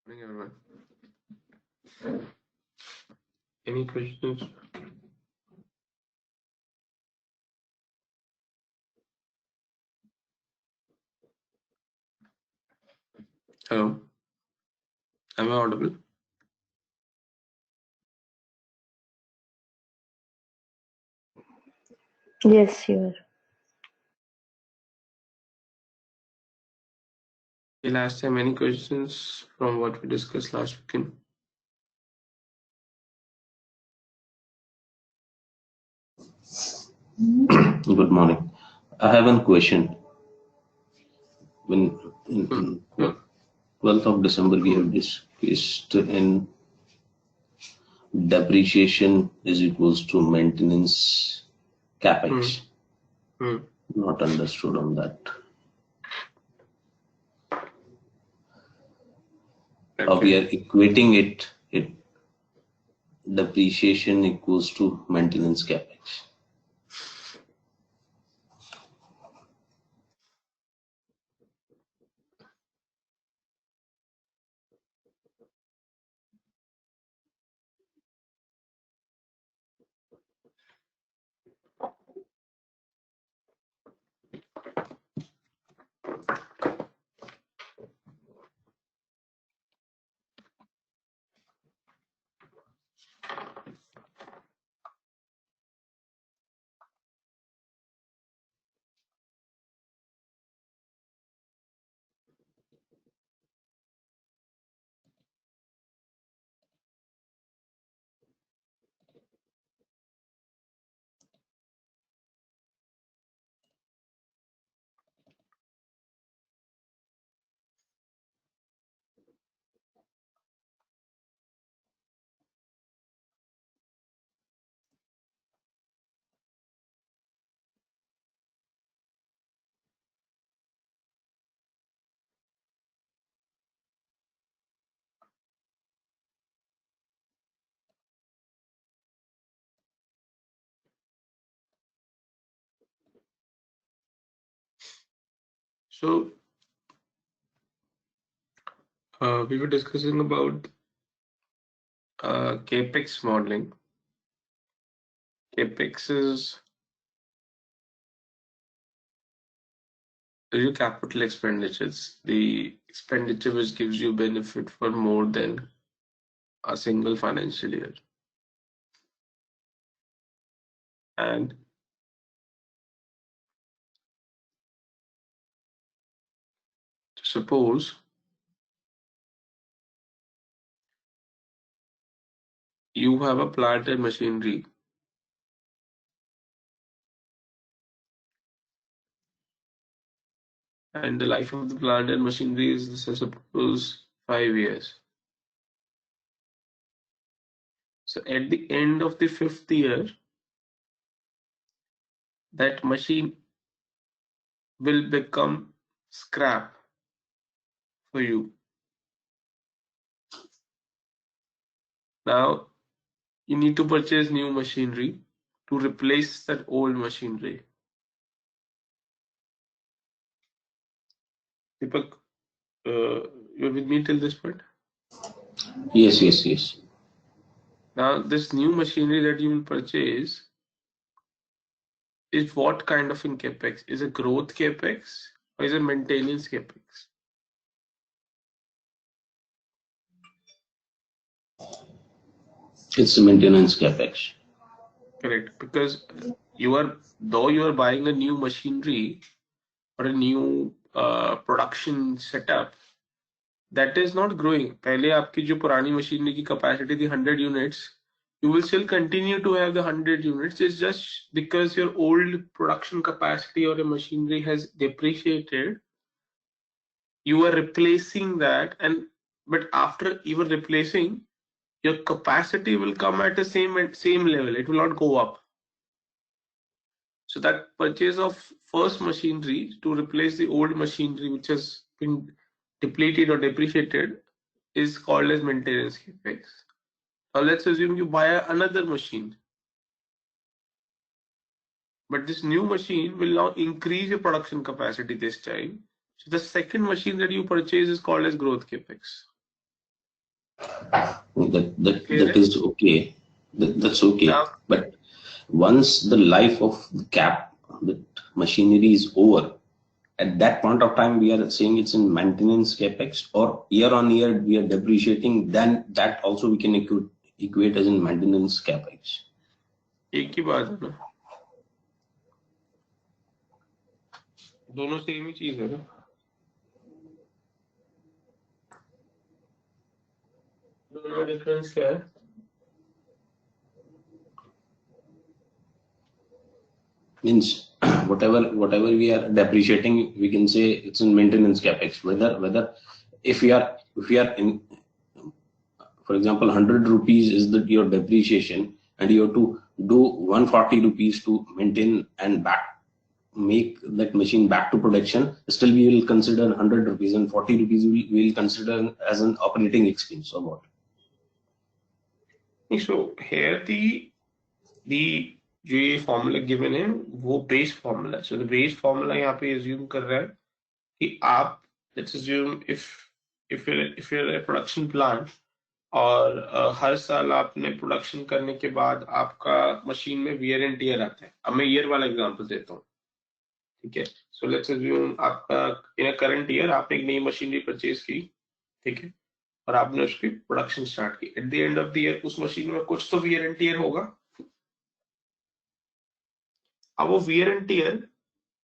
Morning, everyone. Any questions? Hello, am I audible? Yes, you are. Last time, any questions from what we discussed last weekend? Good morning. I have one question. When in Yeah. 12th of December we have discussed in depreciation is equals to maintenance capex. Not understood on that. How we are equating it depreciation equals to maintenance capex. So, we were discussing about capex modeling. Capex is your capital expenditures, the expenditure which gives you benefit for more than a single financial year. And suppose you have a plant and machinery and the life of the plant and machinery is, suppose, 5 years. So at the end of the 5th year, that machine will become scrap for you. Now you need to purchase new machinery to replace that old machinery. Deepak, you're with me till this point? Yes. Now this new machinery that you will purchase is what kind of in capex? Is a growth capex or is a maintenance capex? It's a maintenance capex. Correct, because you are buying a new machinery or a new production setup that is not growing. पहले आपकी जो पुरानी machinery की capacity थी 100 units, you will still continue to have the 100 units. It's just because your old production capacity or a machinery has depreciated, you are replacing that, but after even replacing, your capacity will come at the same level. It will not go up. So that purchase of first machinery to replace the old machinery which has been depleted or depreciated is called as maintenance capex. Now let's assume you buy another machine, but this new machine will now increase your production capacity this time. So the second machine that you purchase is called as growth capex. That is okay. That's okay. Now, But once the life of the cap, the machinery is over, at that point of time, we are saying it's in maintenance capex, or year on year we are depreciating. Then that also we can equate as in maintenance capex. एक ही बात है ना, दोनों same ही चीज है ना. दोनों difference क्या है? Means whatever we are depreciating, we can say it's in maintenance capex. Whether if we are in, for example, 100 rupees is your depreciation, and you have to do 140 rupees to maintain and make that machine back to production. Still we will consider 100 rupees, and 40 rupees we will consider as an operating expense, or what? So here the जो ये formula given है वो base formula है. So the base formula यहाँ पे assume कर रहा है कि आप, let's assume if you're a production plant, और हर साल आपने प्रोडक्शन करने के बाद आपका मशीन में वियर एंड टियर आता है. अब मैं ईयर वाला एग्जांपल देता हूँ, ठीक है. सो लेट्स अज्यूम आपका इन अ करंट ईयर आपने एक नई मशीनरी परचेज की, ठीक है, और आपने उसकी प्रोडक्शन स्टार्ट की. At the end of the year उस मशीन में कुछ तो वियर एंड टियर होगा. अब वो वियर एंड टियर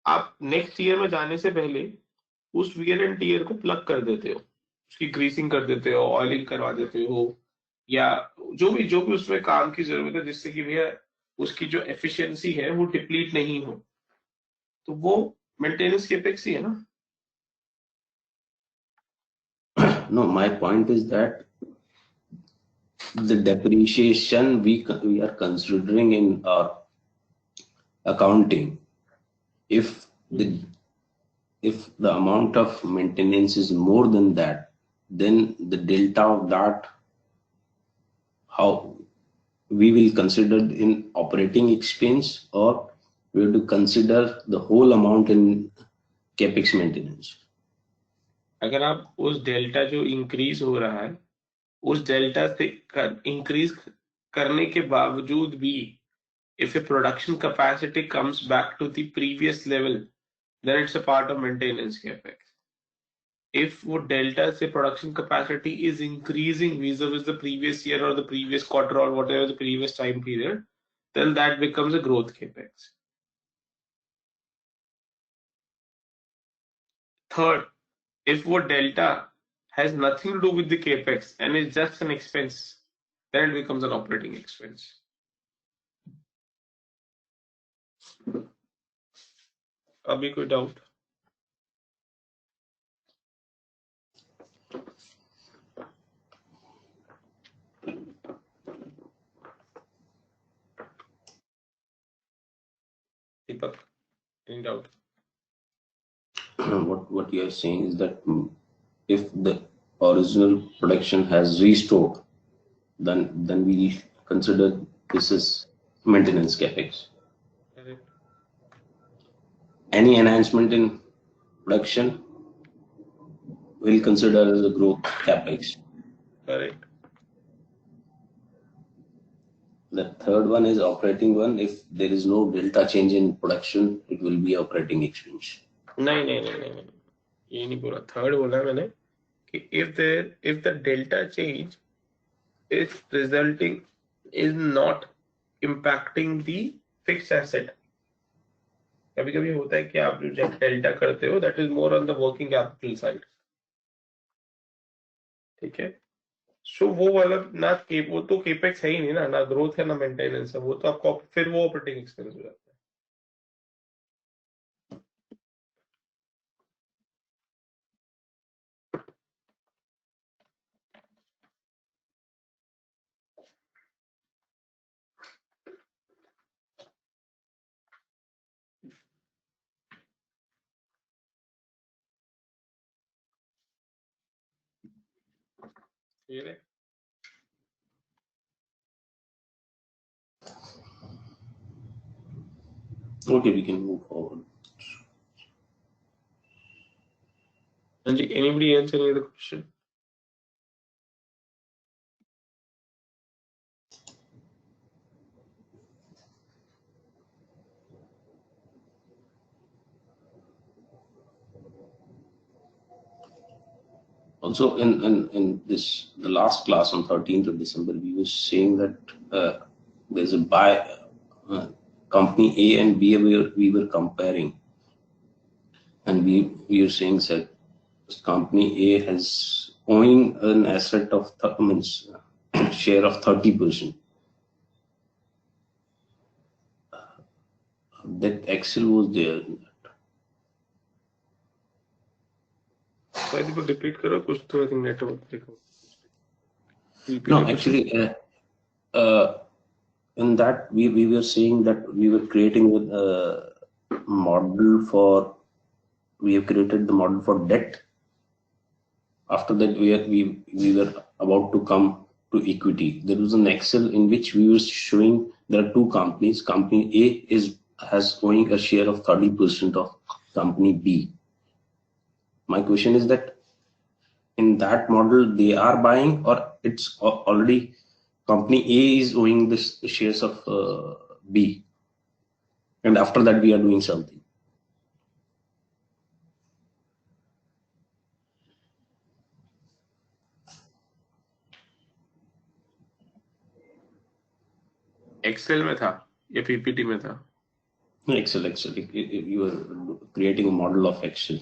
आप नेक्स्ट ईयर में जाने से पहले उस वियर एंड टियर को प्लग कर देते हो, उसकी ग्रीसिंग कर देते हो, ऑयलिंग करवा देते हो, या जो भी उसमें काम की जरूरत है, जिससे कि भैया उसकी जो एफिशिएंसी है वो डिप्लीट नहीं हो. तो वो मेंटेनेंस केपेक्स ही है ना. No, my point is that the depreciation we are considering in our accounting, if the amount of maintenance is more than that, then the delta of that, how we will consider in operating expense, or we have to consider the whole amount in capex maintenance. अगर आप उस delta जो increase हो रहा है उस delta से increase करने के बावजूद भी if a production capacity comes back to the previous level, then it's a part of maintenance capex. If वो delta से production capacity is increasing vis-a-vis the previous year or the previous quarter or whatever the previous time period, then that becomes a growth capex. Third, if वो delta has nothing to do with the capex and is just an expense, then it becomes an operating expense. अभी कोई doubt? Deepak, any doubt? What you are saying is that if the original production has restored, then we consider this is maintenance capex. Correct. Any enhancement in production we'll consider as a growth capex. Correct. The third one is operating one. If there is no delta change in production, it will be operating expense. नहीं नहीं नहीं नहीं नहीं, ये नहीं बोला. Third बोला मैंने कि if the delta change is resulting is not impacting the fixed asset. कभी कभी होता है कि आप जो डेल्टा करते हो that is more on the working capital side, ठीक है. सो वो वाला ना वो तो केपेक्स है ही नहीं ना ग्रोथ है ना मेंटेनेंस है, वो तो आपको फिर वो ऑपरेटिंग एक्सपेंस हो जाता है. ये रे. Okay, we can move forward. Anybody else any other question? Also, in this the last class on 13th of December, we were saying that there's a buy company A and B we were comparing, and we were saying that company A has owning an asset of means share of 30%. That Excel was there. भाई दीपक repeat करो कुछ तो I think network देखो No, repeat कुछ actually, in that we were saying that we were creating a model for we have created the model for debt. After that, we were about to come to equity. There was an Excel in which we were showing there are two companies. Company A has owning a share of 30% of company B. My question is that in that model they are buying, or it's already company A is owning this shares of B, and after that we are doing something. Excel में था या PPT में था Excel. You are creating a model of Excel.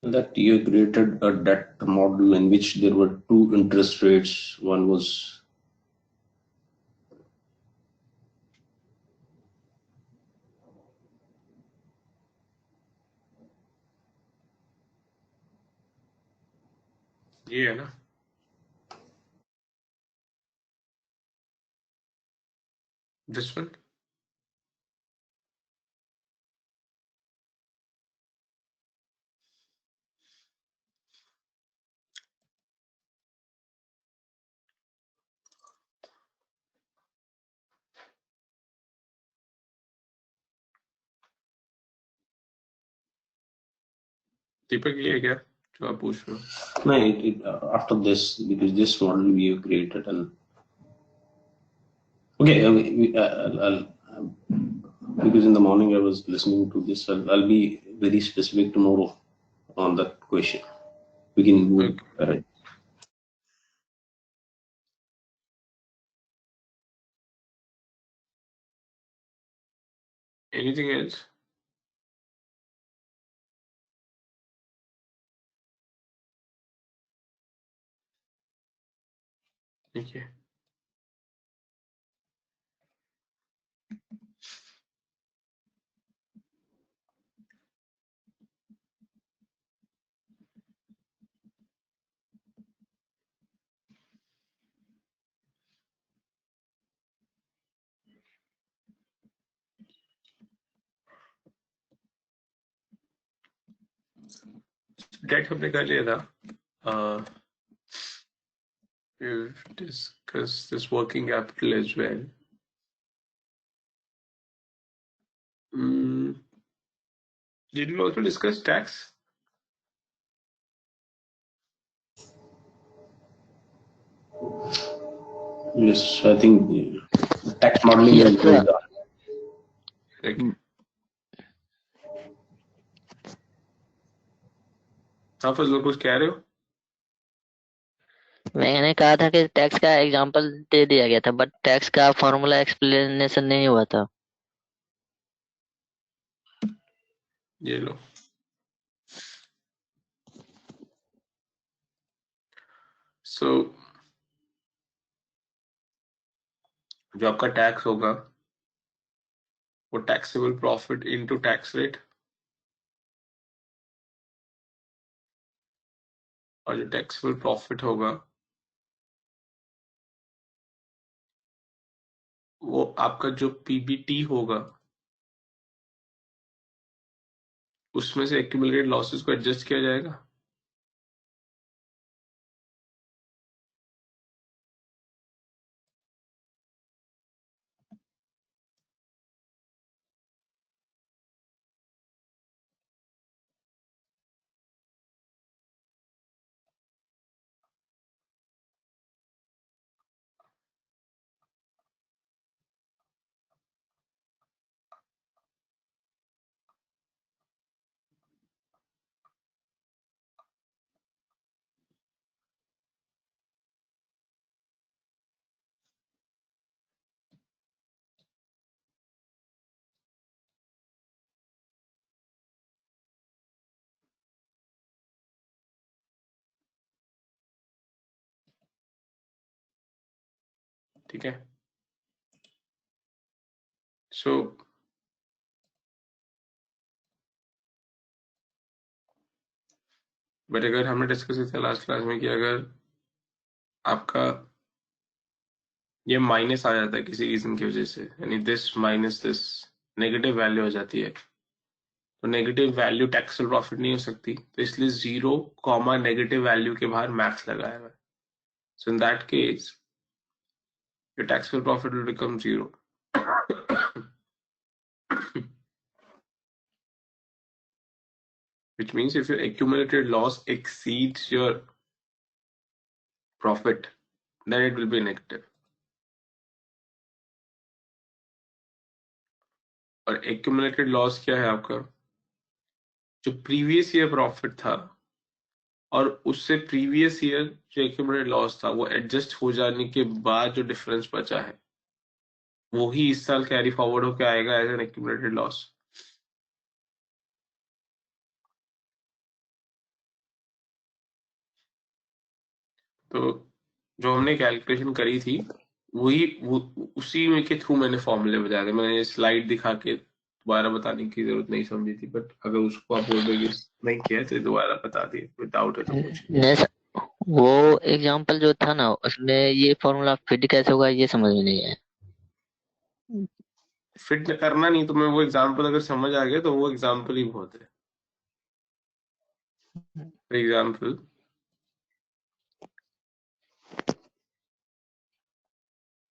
That you created a debt model in which there were two interest rates. One was ये है ना this one दीपक ये है क्या जो आप पूछ रहे हो no, after this, because this model we have created. And okay, because in the morning I was listening to this. I'll be very specific tomorrow on that question. We can move Okay. ahead. Anything else? Okay. Date हमने कर लिया था we've discussed this working capital as well. Mm, did we also discuss tax? Yes, I think tax modeling Yes, is sir. done. Like, आप फजल कुछ कह रहे हो मैंने कहा था कि टैक्स का एग्जांपल दे दिया गया था, बट टैक्स का फॉर्मूला एक्सप्लेनेशन नहीं हुआ था। ये लो so जो आपका टैक्स होगा वो taxable profit into tax rate, और जो टैक्सेबल प्रॉफिट होगा वो आपका जो पीबीटी होगा उसमें से एक्यूमुलेटेड लॉसेस को एडजस्ट किया जाएगा। ठीक है। सो बट अगर हमने डिस्कस किया था लास्ट क्लास में कि अगर आपका ये माइनस आ जाता है किसी रीजन की वजह से, यानी this minus this negative value हो जाती है, तो नेगेटिव वैल्यू टैक्सेबल प्रॉफिट नहीं हो सकती, तो इसलिए 0 नेगेटिव वैल्यू के बाहर मैक्स लगाया हुआ है। So in that case your taxable profit will become 0 which means if your accumulated loss exceeds your profit then it will be negative। और accumulated loss क्या है आपका, जो प्रीवियस ईयर प्रॉफिट था और उससे प्रीवियस ईयर जो accumulated लॉस था वो एडजस्ट हो जाने के बाद जो डिफरेंस बचा है वो ही इस साल कैरी फॉरवर्ड होकर आएगा एज एन accumulated लॉस। तो जो हमने कैलकुलेशन करी थी वही उसी में के थ्रू मैंने फॉर्मूले बताए थे, मैंने स्लाइड दिखा के दोबारा बताने की जरूरत नहीं समझी थी, बट अगर उसको आप बोल रहे नहीं किया तो दोबारा बता दिए, विदाउट है तो कुछ नहीं सर, वो एग्जाम्पल जो था ना उसमें ये फॉर्मूला फिट कैसे होगा ये समझ में नहीं आया। फिट करना नहीं, तो मैं वो एग्जाम्पल अगर समझ आ गया तो वो एग्जाम्पल ही बहुत है। फॉर एग्जाम्पल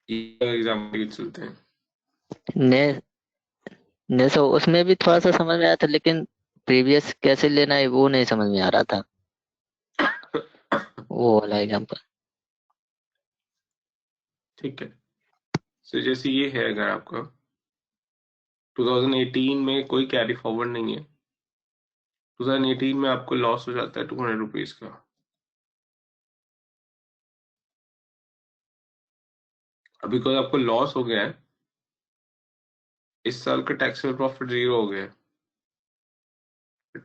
एग्जाम्पल चलते हैं। ने ने सो उसमें भी थोड़ा सा समझ में आया था, लेकिन प्रीवियस कैसे लेना है वो नहीं समझ में आ रहा था, वो वाला एग्जाम्पल। ठीक है, तो जैसे ये है, अगर आपका 2018 में कोई कैरी फॉरवर्ड नहीं है, 2018 में आपको लॉस हो जाता है 200 रुपीज का। अब बिकॉज आपको लॉस हो गया है, इस साल का टैक्सेबल प्रॉफिट 0 हो गया है,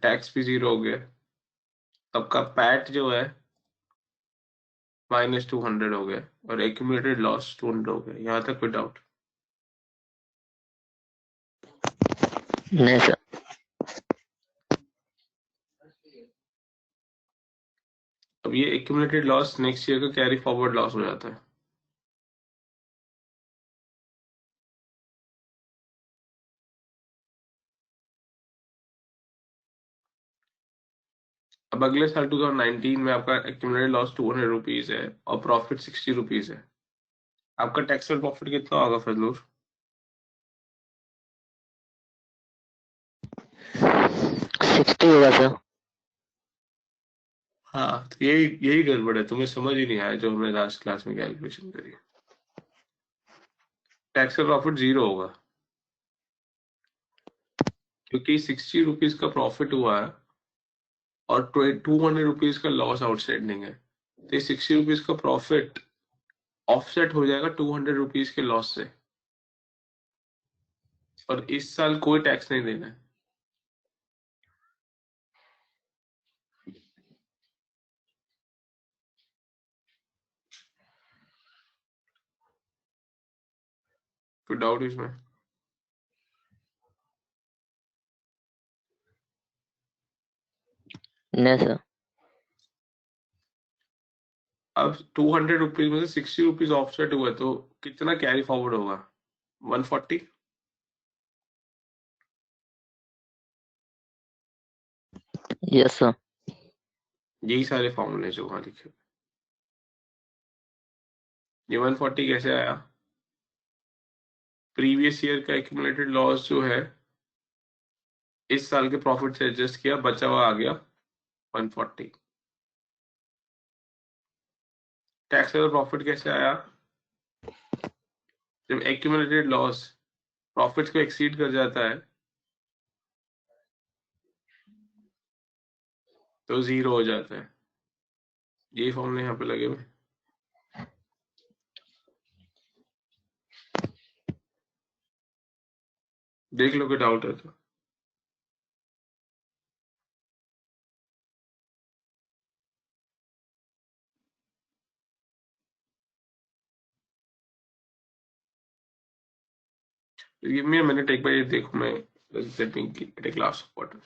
टैक्स भी 0 हो गया है, तो आपका पैट जो है -200 हो गया और एक्यूमुलेटेड लॉस 200 हो गया। यहाँ तक कोई डाउट? नहीं सर। अब ये एक्यूमुलेटेड लॉस नेक्स्ट ईयर का कैरी फॉरवर्ड लॉस हो जाता है। अब अगले साल 2019 में आपका एक्यूमुलेटेड लॉस 200 रुपीज है और प्रॉफिट 60 रुपीज है, आपका टैक्सेबल प्रॉफिट कितना होगा फजलूर? 60 होगा सर। हाँ, तो यही यही गड़बड़ है, तुम्हें समझ ही नहीं आया जो हमने लास्ट क्लास में कैलकुलेशन करी। टैक्सेबल प्रॉफिट 0 होगा क्योंकि 60 रुपीज का प्रॉफिट हुआ है और 200 रुपीज का लॉस आउटस्टैंडिंग है, तो 60 रुपीज का प्रॉफिट ऑफसेट हो जाएगा 200 रुपीज के लॉस से, और इस साल कोई टैक्स नहीं देना है। कोई डाउट इसमें? नहीं सर। अब 200 रुपीज में से 60 रुपीज ऑफसेट हुआ तो कितना कैरी फॉरवर्ड होगा? 140? Yes sir. यही सारे फॉर्मूले जो वहां लिखे। ये 140 कैसे आया? प्रीवियस ईयर का एक्यूमुलेटेड लॉस जो है इस साल के प्रॉफिट से एडजस्ट किया, बचा हुआ आ गया 140। टैक्सेबल प्रॉफिट कैसे आया? जब एक्यूमुलेटेड लॉस प्रॉफिट्स को एक्सीड कर जाता है तो जीरो हो जाता है। यही फॉर्मूले यहाँ पे लगे हुए। देख लो कोई डाउट है तो। Give me a minute, एक बार ये देखो मैं। Let me get a glass of water.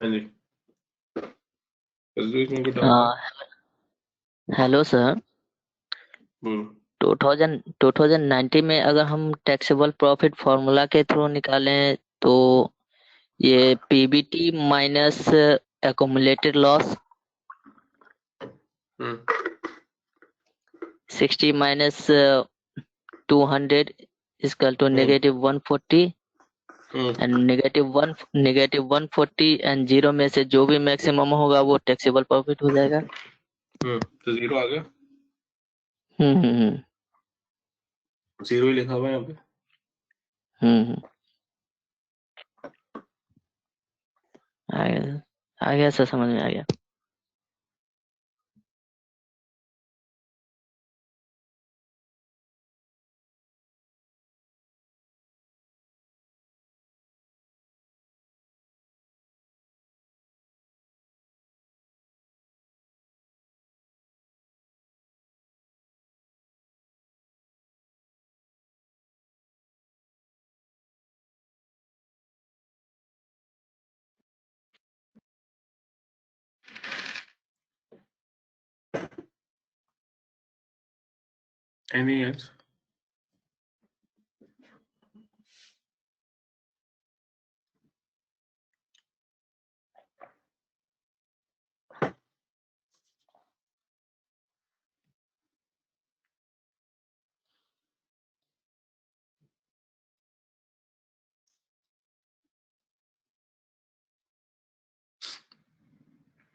हाँ जी, बस इसमें कोई डाउट है? Hello sir. बोलो। 2019 में अगर हम टैक्सेबल प्रॉफिट फॉर्मूला के थ्रू निकालें तो ये PBT minus accumulated loss hmm 60 minus 200 equal to hmm -140 hmm and -140 and zero में से जो भी मैक्सिमम होगा वो टैक्सेबल प्रॉफिट हो जाएगा। तो जीरो आ गया। हम्म। जीरो ही लिखा हुआ है यहाँ पे। हम्म। आ गया सर, समझ में आ गया। Anything else?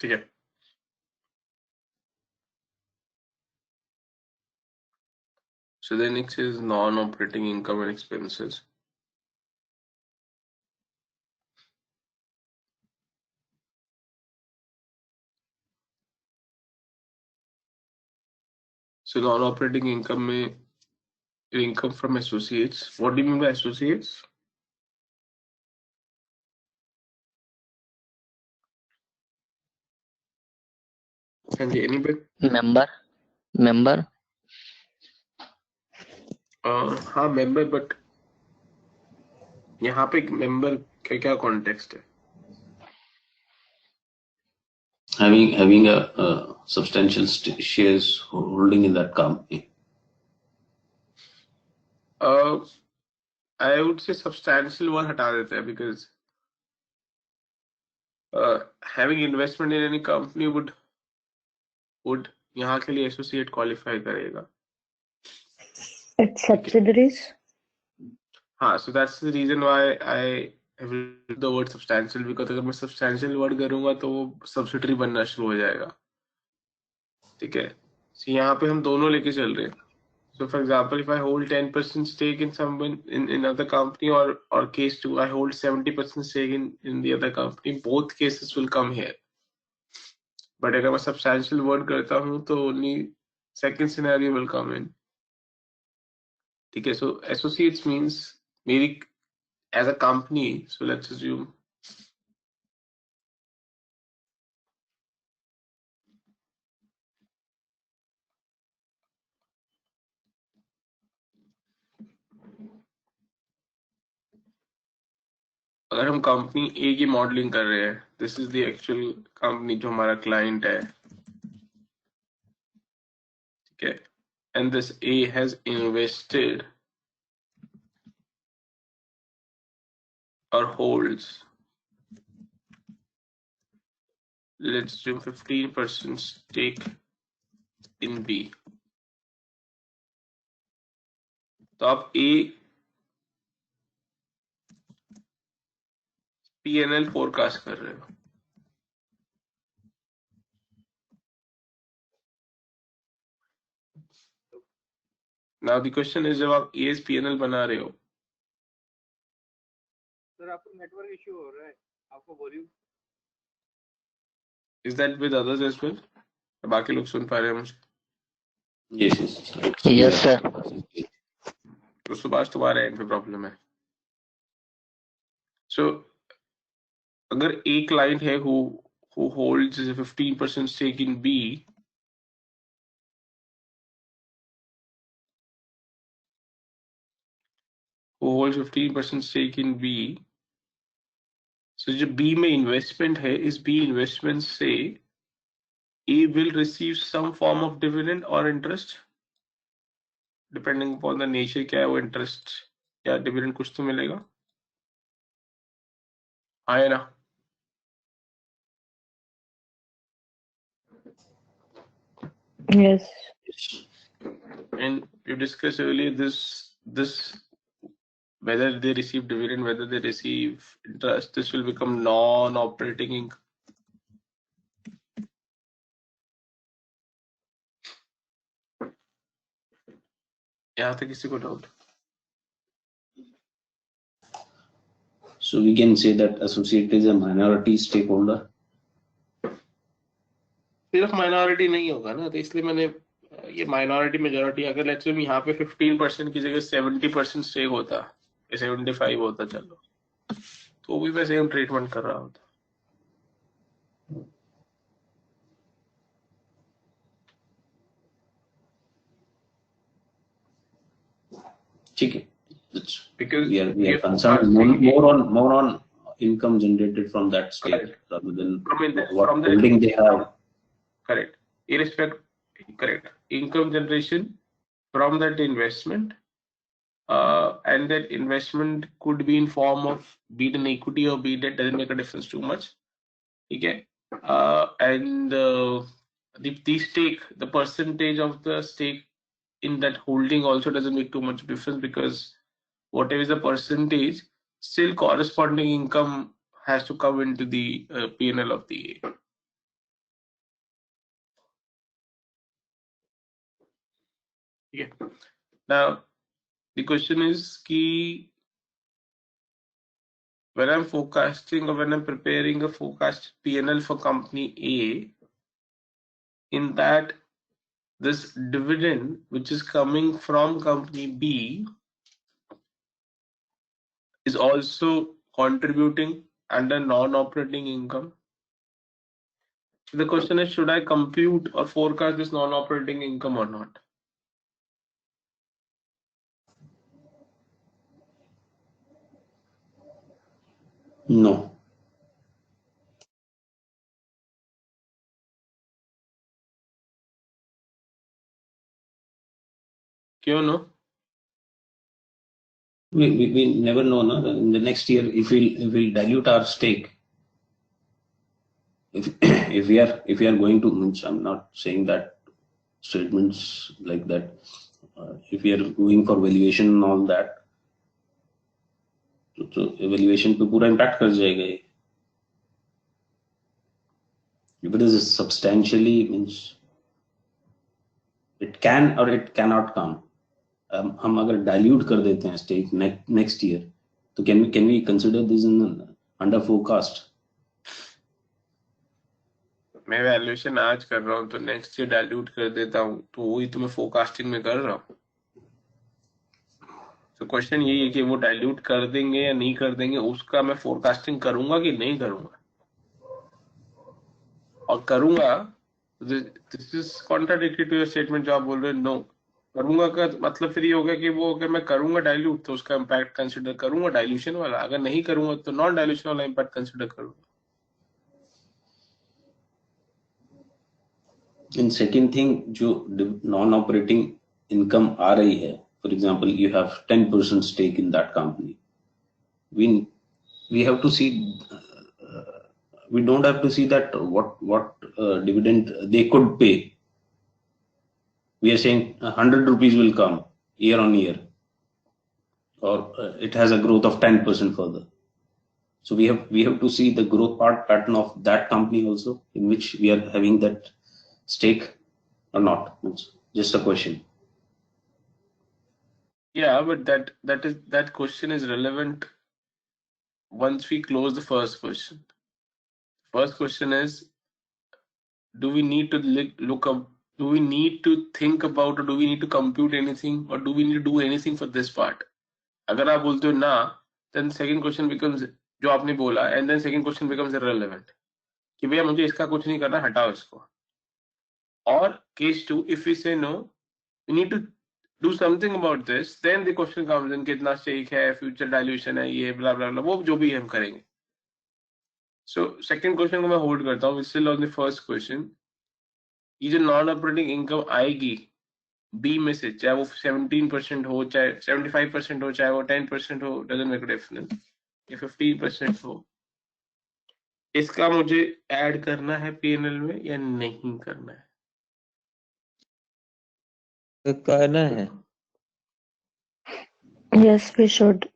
ठीक है। So the next is non-operating income and expenses. So non-operating income में income from associates. What do you mean by associates? And anybody? member हाँ member, but यहाँ पे member का क्या context है? Having a substantial shares holding in that company. I would say substantial one हटा देते हैं because having investment in any company would यहाँ के लिए associate qualify करेगा. It's subsidiaries. हाँ, so that's the reason why I have used the word substantial, because अगर मैं substantial word करूँगा तो वो subsidiary बनना शुरू हो जाएगा. ठीक है? So यहाँ पे हम दोनों लेके चल रहे हैं. So for example, if I hold 10% stake in someone in another company, or case 2, I hold 70% stake in the other company, both cases will come here. But अगर मैं substantial word करता हूँ तो only second scenario will come in. ठीक है? So associates means मेरी as a company, so let's assume अगर हम कंपनी ए की मॉडलिंग कर रहे हैं, this is the actual company जो हमारा क्लाइंट है, ठीक है, and this A has invested और holds, let's assume 15% stake in B. तो आप ए पीएनएल फोरकास्ट कर रहे हो. नाउ द क्वेश्चन इज, जब आप ए पीएनएल बना रहे हो, सर आपको नेटवर्क इश्यू हो रहा है, आपको volume is that with others as well? बाकी लोग सुन पा रहे हैं मुझे? Yes, sir. तो सुभाष तुम्हारे एंड पे प्रॉब्लम है. सो अगर ए क्लाइंट है who holds a 15% stake in B, who holds 15% stake in B, so जो B में इन्वेस्टमेंट है, इस B इन्वेस्टमेंट से A will receive some form of dividend or interest depending upon the nature. क्या है वो interest या dividend, कुछ तो मिलेगा. हाँ है ना? Yes. And you discussed earlier this whether they receive dividend, whether they receive interest, this will become non-operating income. यहाँ तक किसी को doubt? So we can say that associate is a minority stakeholder. सिर्फ माइनॉरिटी नहीं होगा ना, तो इसलिए मैंने ये माइनॉरिटी मेजॉरिटी, अगर लेट्स से यहाँ पे 15% की जगह 70% स्टेक होता, 75 होता, चलो, तो भी मैं सेम ट्रीटमेंट कर रहा होता. ठीक है. Because we are concerned more on income generated from that stake, correct, rather than what holding they have. Correct. Correct. Income generation from that investment, and that investment could be in form of be it an equity or be it, doesn't make a difference too much. Okay. And the stake, the percentage of the stake in that holding also doesn't make too much difference, because whatever is the percentage, still corresponding income has to come into the P&L of the A. Okay. Now the question is ki when I'm forecasting or when I'm preparing a forecast P&L for company A, in that this dividend which is coming from company B is also contributing under non-operating income. The question is, should I compute or forecast this non-operating income or not? No. क्यों no? We never know, no? In the next year, if we'll dilute our stake, if we are going to, I'm not saying that statements like that. If we are going for valuation and all that, तो evaluation पे पूरा impact कर जाएगा ये. If it is substantially, means it can or it cannot come. हम अगर dilute कर देते हैं stake next year, तो can we consider this in under forecast? मैं वैल्यूएशन आज कर रहा हूँ तो नेक्स्ट ईयर डाइल्यूट कर देता हूँ, तो वही तो मैं फोरकास्टिंग में कर रहा हूँ. तो क्वेश्चन यही है कि वो डाइल्यूट कर देंगे या नहीं कर देंगे, उसका मैं फोरकास्टिंग करूंगा कि नहीं करूंगा. और करूंगा, this is contradictory to your statement जो आप बोल रहे हैं नो. करूंगा का मतलब फिर ये होगा कि वो अगर मैं करूंगा डाइल्यूट तो उसका इम्पैक्ट कंसिडर करूंगा डाइल्यूशन वाला, अगर नहीं करूंगा तो नॉन डाइल्यूशन वाला इम्पैक्ट कंसिडर करूंगा. And second thing, जो non-operating income आ रही है, for example, you have 10% stake in that company. We have to see. We don't have to see that what dividend they could pay. We are saying 100 rupees will come year on year, or it has a growth of 10% further. So we have to see the growth pattern of that company also, in which we are having that stake or not. It's just a question. Yeah, but that question is relevant once we close the first question. First question is, do we need to look up, do we need to think about, or do we need to compute anything, or do we need to do anything for this part? अगर आप बोलते हो ना, then second question becomes जो आपने बोला, and then second question becomes irrelevant कि भैया मुझे इसका कुछ नहीं करना, हटाओ इसको. Or case 2, if we say no, we need to do something about this, then the question comes in कितना stake है, future dilution है, ये blah blah blah, वो जो भी हम करेंगे. So second question को मैं hold करता हूँ, still on the first question. ये जो नॉन ऑपरेटिंग इनकम आएगी बी में से, चाहे वो 17% हो, चाहे 75% हो, चाहे वो 10% हो, डजंट मेक अ डिफरेंस, ये 15% हो, इसका मुझे ऐड करना है पीएनएल में या नहीं करना है? करना है. Yes, we should.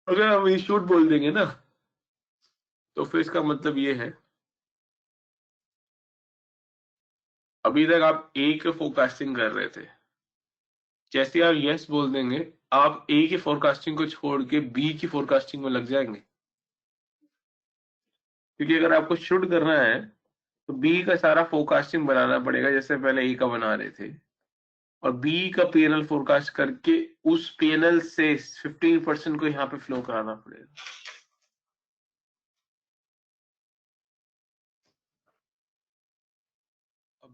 अगर हम ये शूट बोल देंगे ना, तो फिर इसका मतलब ये है, अभी तक आप ए के फोरकास्टिंग कर रहे थे, जैसे आप यस बोल देंगे आप ए की फोरकास्टिंग को छोड़ के बी की फोरकास्टिंग में लग जाएंगे. क्योंकि अगर आपको शुड करना है तो बी का सारा फोरकास्टिंग बनाना पड़ेगा जैसे पहले ए का बना रहे थे, और बी का पीएनएल फोरकास्ट करके उस पीएनएल से 15% को यहाँ पे फ्लो कराना पड़ेगा.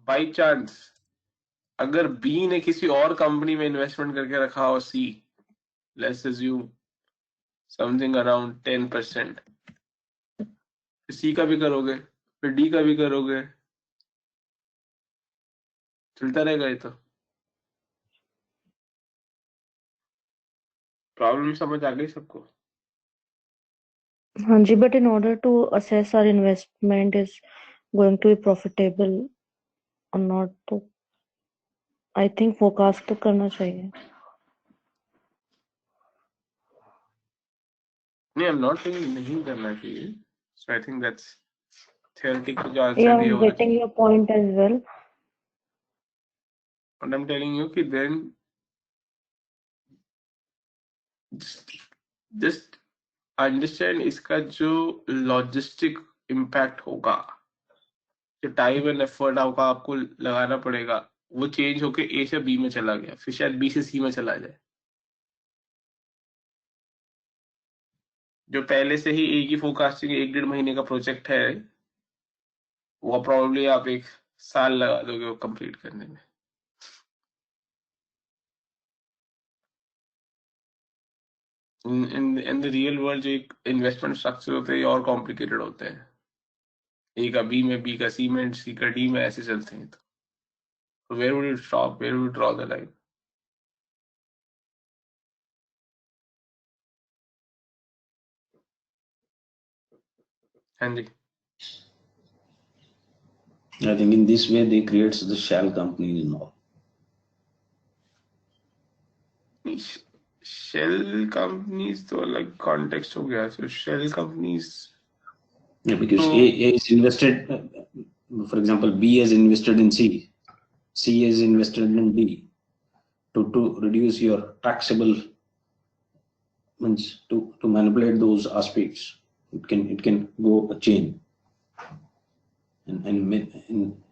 बाई चांस अगर बी ने किसी और कंपनी में इन्वेस्टमेंट करके रखा हो सी, लेट्स अज्यूम समथिंग अराउंड 10%, सी का भी करोगे, फिर डी का भी करोगे, चलता रहेगा ये तो. प्रॉब्लम समझ आ गई सबको? Hanji, but in order to assess our investment is going to be profitable or not, तो I think forecast तो करना चाहिए. नहीं, आई एम नॉट सेइंग नहीं करना चाहिए. सो आई थिंक दैट्स theoretical जो answer Yeah, दिए I'm होने getting your point as well. and I'm telling you कि then just understand इसका जो logistic impact होगा, जो टाइम एंड एफर्ट होगा आपको लगाना पड़ेगा, वो चेंज होके ए से बी में चला गया, फिर शायद बी से सी में चला जाए। जो पहले से ही ए की फोरकास्टिंग 1-1.5 महीने का प्रोजेक्ट है, वो प्रॉब्लली आप 1 साल लगा दोगे वो कंप्लीट करने में। इन द रियल वर्ल्ड जो एक इन्वेस्टमेंट स्ट्रक्चर होते हैं और कॉम्प्लिकेटेड होते हैं। ए का बी में, बी का सी में, सी का डी में, ऐसे चलते हैं। तो where would you stop, where would you draw the line? हाँ जी। I think in this way they create the shell companies and all. Shell companies तो अलग कॉन्टेक्स्ट हो गया। So shell companies Yeah, because तो A is invested, for example, B has invested in C has invested in D. To reduce your taxable, means to manipulate those aspects, it can go a chain. And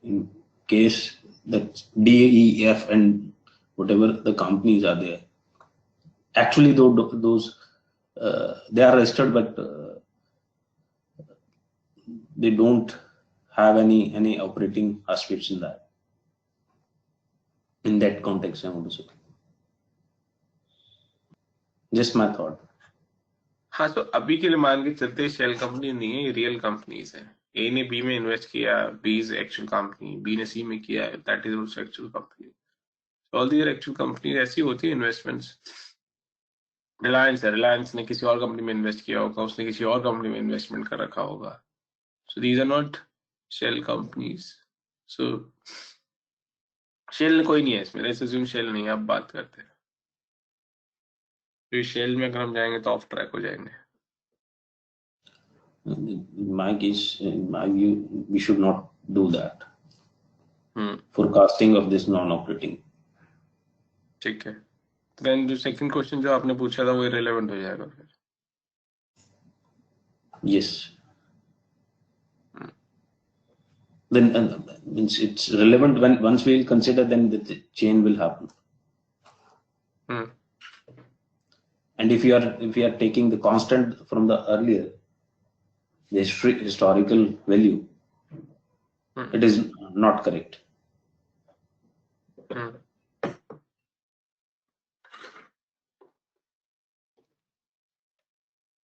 in case that D, E, F, and whatever the companies are there, actually those they are registered, but they don't have any operating aspects in that. In that context, I want to say. Just my thought. हाँ, तो अभी के लिए मान के चलते shell company नहीं है, ये रियल कंपनीज है। ए ने बी में इन्वेस्ट किया, B is actual company, B ने सी में किया, that is also actual company. All these actual companies ऐसी होती है इन्वेस्टमेंट्स। रिलायंस है, रिलायंस ने किसी और कंपनी में इन्वेस्ट किया होगा, उसने किसी और कंपनी में इन्वेस्टमेंट कर रखा होगा। So these are not shell companies. So shell कोई नहीं है इसमें, लेट्स अज्यूम शेल नहीं है, आप बात करते हैं। तो शेल में अगर हम जाएंगे तो ऑफ ट्रैक हो जाएंगे। In my case, in my view, we should not do that. Forecasting of this non-operating. ठीक है। देन जो सेकंड क्वेश्चन जो आपने पूछा था वो इरेलेवेंट हो जाएगा फिर। Yes. Then means it's relevant when once we'll consider, then the chain will happen. And if we are taking the constant from the earlier, the historical value, it is not correct.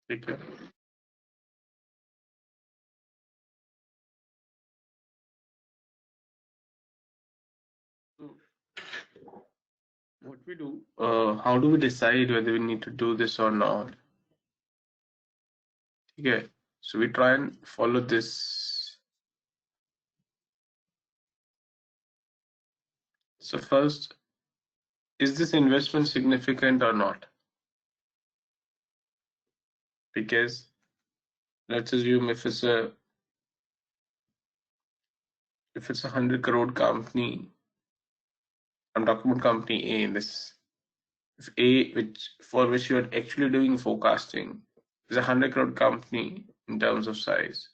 ठीक है। What we do, how do we decide whether we need to do this or not? Okay, so we try and follow this. So first, is this investment significant or not? Because let's assume if it's a 100 crore company, I'm talking about company A in this. If A, for which you are actually doing forecasting, is a 100 crore company in terms of size,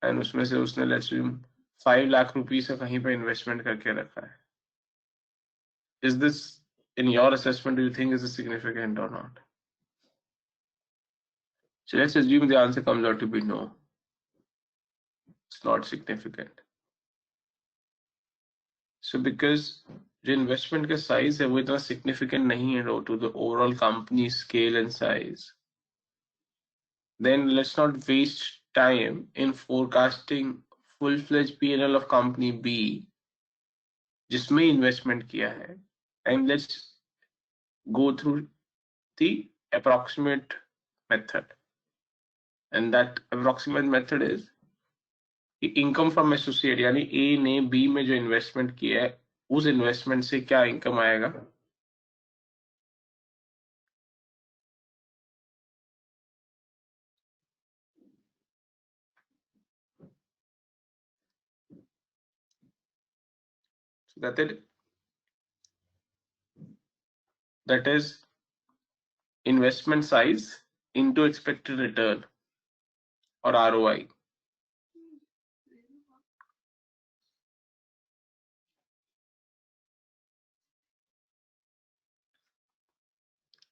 and उसमें से उसने let's assume 5 lakh rupees का कहीं पे investment करके रखा है. Is this, in your assessment, do you think is this significant or not? So let's assume the answer comes out to be no. It's not significant. So because the investment का size है वो इतना significant नहीं है to the overall company scale and size, then let's not waste time in forecasting full-fledged P&L of company B जिसमें investment किया है, and let's go through the approximate method. And that approximate method is income from associate, यानी ए ने B में जो investment किया है उस इन्वेस्टमेंट से क्या इनकम आएगा, that is investment size into expected return or ROI.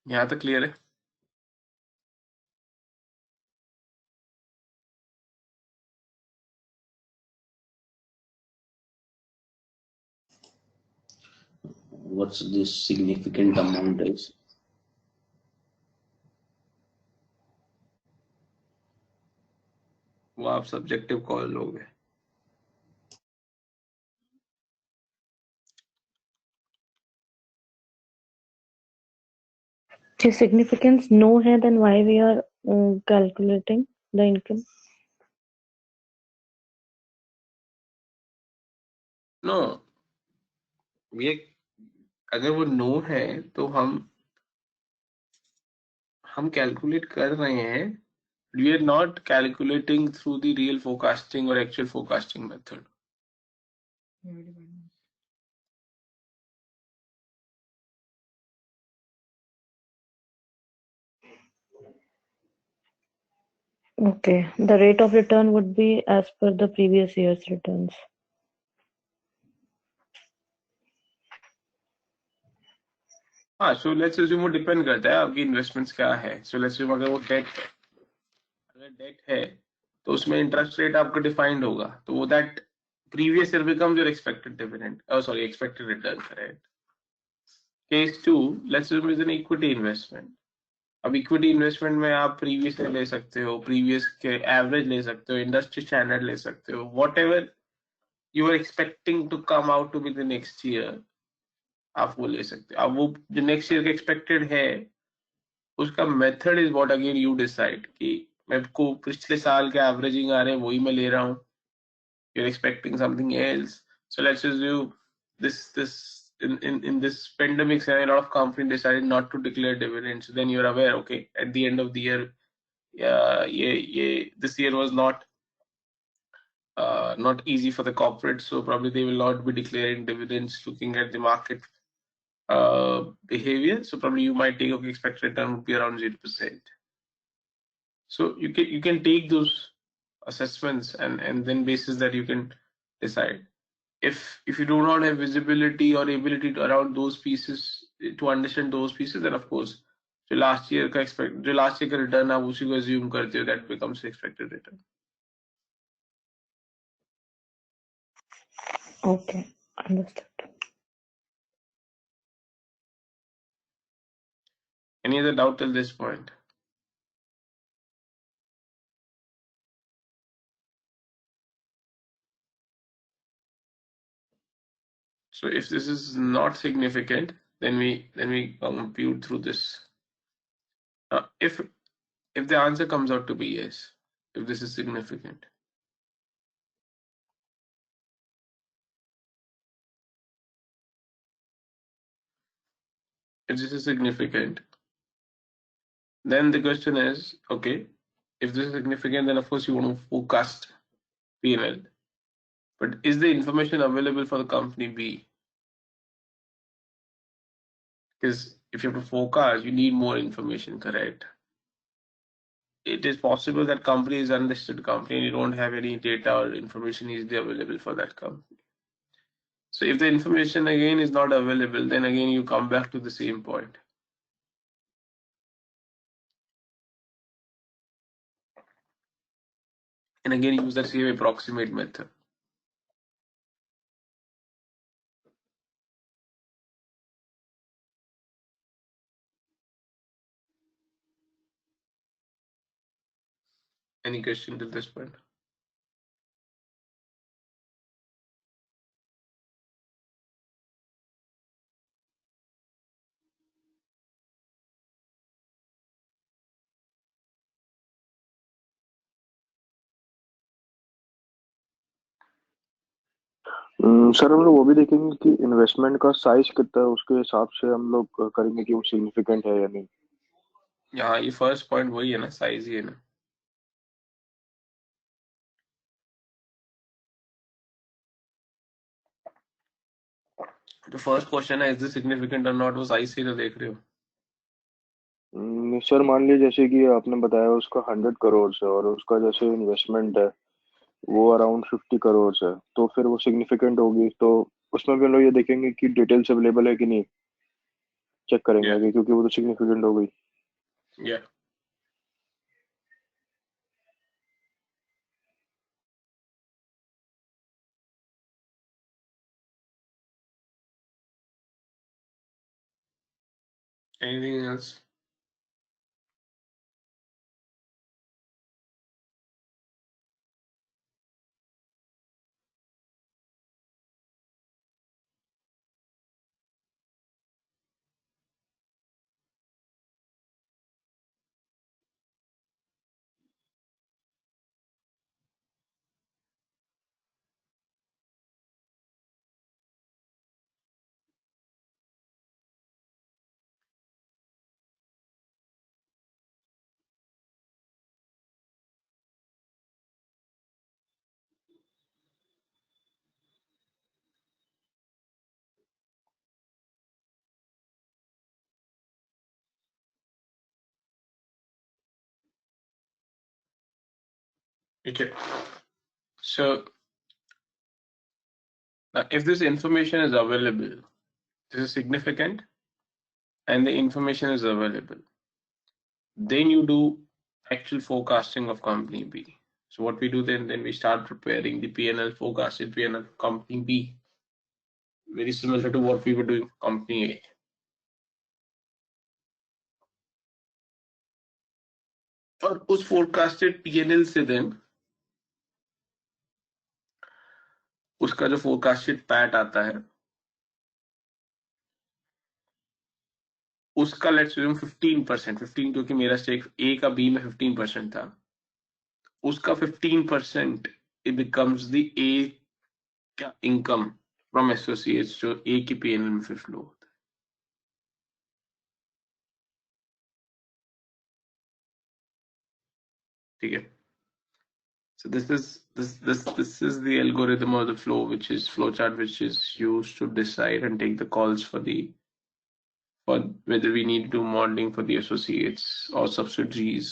यहाँ तक क्लियर है? What's this significant amount is? वो आप सब्जेक्टिव कॉल लोगे. The significance no है, then why we are calculating the income? No, ये अगर वो नो है तो हम कैलकुलेट कर रहे हैं. We are not calculating through the real forecasting or actual forecasting method. Okay, the rate of return would be as per the previous year's returns. हाँ, so let's assume वो डिपेंड करता है आपकी इन्वेस्टमेंट्स क्या है. So let's assume अगर वो date है तो उसमें इंटरेस्ट रेट आपका डिफाइंड होगा, तो वो that previous year becomes your expected dividend. Oh, sorry, expected return, correct. Case 2, let's assume is an equity investment. अब इक्विटी इन्वेस्टमेंट में आप प्रीवियस ले सकते हो, प्रीवियस के एवरेज ले सकते हो, इंडस्ट्री स्टैंडर्ड ले सकते हो, whatever you are expecting to come out to be the next year, आप वो ले सकते हो. अब वो जो नेक्स्ट ईयर का एक्सपेक्टेड है उसका method is what again you decide कि मेरे को पिछले साल के एवरेजिंग आ रहे हैं वही मैं ले रहा हूँ, you are expecting something else. So let's assume this in this pandemic scenario, a lot of companies decided not to declare dividends. Then you're aware, okay, at the end of the year, this year was not easy for the corporates, so probably they will not be declaring dividends looking at the market behavior. So probably you might take, okay, expected return would be around 0%. So you can take those assessments and then basis that you can decide. If you do not have visibility or ability to around those pieces to understand those pieces, then of course जो last year का return आप उसी को assume करते हो, that becomes expected return. Okay, understood. Any other doubt till this point? So if this is not significant, then we compute through this. If the answer comes out to be yes, if this is significant, then the question is, okay, if this is significant, then of course you want to forecast P&L. But is the information available for the company B? Because if you have to forecast, you need more information, correct? It is possible that company is unlisted company and you don't have any data or information easily available for that company. So if the information again is not available, then again you come back to the same point. And again use that same approximate method. Any question till this point? Sir हम लोग वो भी देखेंगे कि investment का size कितना है, उसके हिसाब से हम लोग करेंगे कि वो सिग्निफिकेंट है या नहीं. यहाँ ये फर्स्ट पॉइंट वही है ना, साइज ही है ना. तो फर्स्ट क्वेश्चन है, इज दिस सिग्निफिकेंट और नॉट, वो साइज से तो देख रहे हो। सर मान लीजिए जैसे कि आपने बताया उसका 100 करोड़ है और उसका जैसे इन्वेस्टमेंट है वो अराउंड 50 करोड़ है, तो फिर वो सिग्निफिकेंट होगी, तो उसमें भी हम लोग ये देखेंगे कि डिटेल्स अवेलेबल है कि नहीं, चेक करेंगे या आगे, क्योंकि वो तो सिग्निफिकेंट हो गई। या anything else? Okay. So if this information is available, this is significant, and the information is available, then you do actual forecasting of company B. So what we do then we start preparing the P&L forecasted P&L company B, very similar to what we were doing for company A. और उस forecasted P&L से then उसका जो forecasted PAT आता है उसका let's assume 15%, 15 क्योंकि मेरा स्टेक A का B में 15% था, उसका 15% it becomes the A का इनकम फ्रॉम एसोसिएट्स जो ए की पीएनएल में फिर फ्लो होता है। ठीक है, so this is the algorithm or the flow, which is flowchart, which is used to decide and take the calls for whether we need to do modeling for the associates or subsidiaries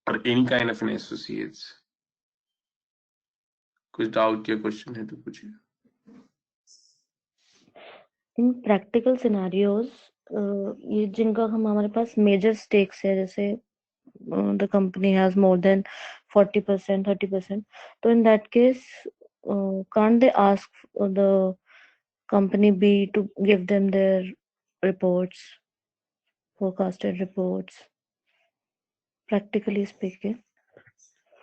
or any kind of an associates. कुछ doubt या question है तो पूछिए। इन practical scenarios ये जिनका हमारे पास major stakes है, जैसे the company has more than 40%, 30%, so in that case can't they ask the company B to give them their reports, forecasted reports, practically speaking?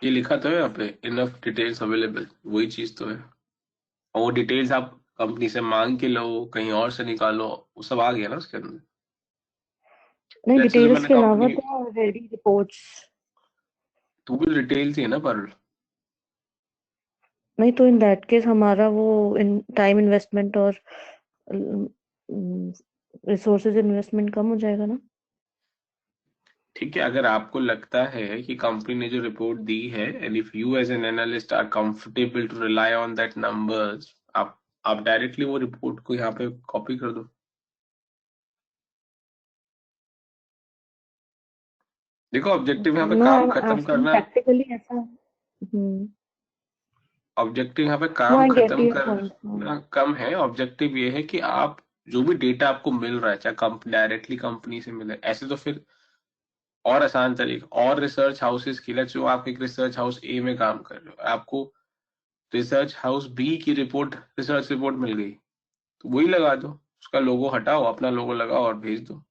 ये लिखा तो है यहाँ पे इनफ डिटेल्स अवेलेबल, वही चीज तो है, और वो डिटेल्स आप कंपनी से मांग के लो, कहीं और से निकालो, वो सब आ गया ना उसके अंदर। नहीं, Let's say डिटेल्स मैंने के अलावा कंपनी, तो ऑलरेडी रिपोर्ट्स, तू भी डिटेल्स ही है ना पर नहीं तो इन दैट केस हमारा वो इन टाइम इन्वेस्टमेंट और रिसोर्सेज इन्वेस्टमेंट कम हो जाएगा ना। ठीक है, अगर आपको लगता है कि कंपनी ने जो रिपोर्ट दी है and if you as an analyst are comfortable to rely on that numbers, आप डायरेक्टली वो रिपोर्ट को यहाँ पे कॉपी कर दो। देखो ऑब्जेक्टिव यहाँ पे नो, आई काम एम खत्म आस्किंग करना, प्रैक्टिकली ऐसा। ऑब्जेक्टिव यहाँ पे नो, काम आई गेट खत्म योर पॉइंट। करना कम है, ऑब्जेक्टिव ये है कि आप जो भी डेटा आपको मिल रहा है, चाहे डायरेक्टली कंपनी से मिले, ऐसे तो फिर और आसान तरीका, और रिसर्च हाउसेस की, जो आप एक रिसर्च हाउस ए में काम कर रहे हो, आपको रिसर्च हाउस बी की रिपोर्ट, रिसर्च रिपोर्ट मिल गई, तो वही लगा दो, उसका लोगो हटाओ, अपना लोगो लगाओ और भेज दो।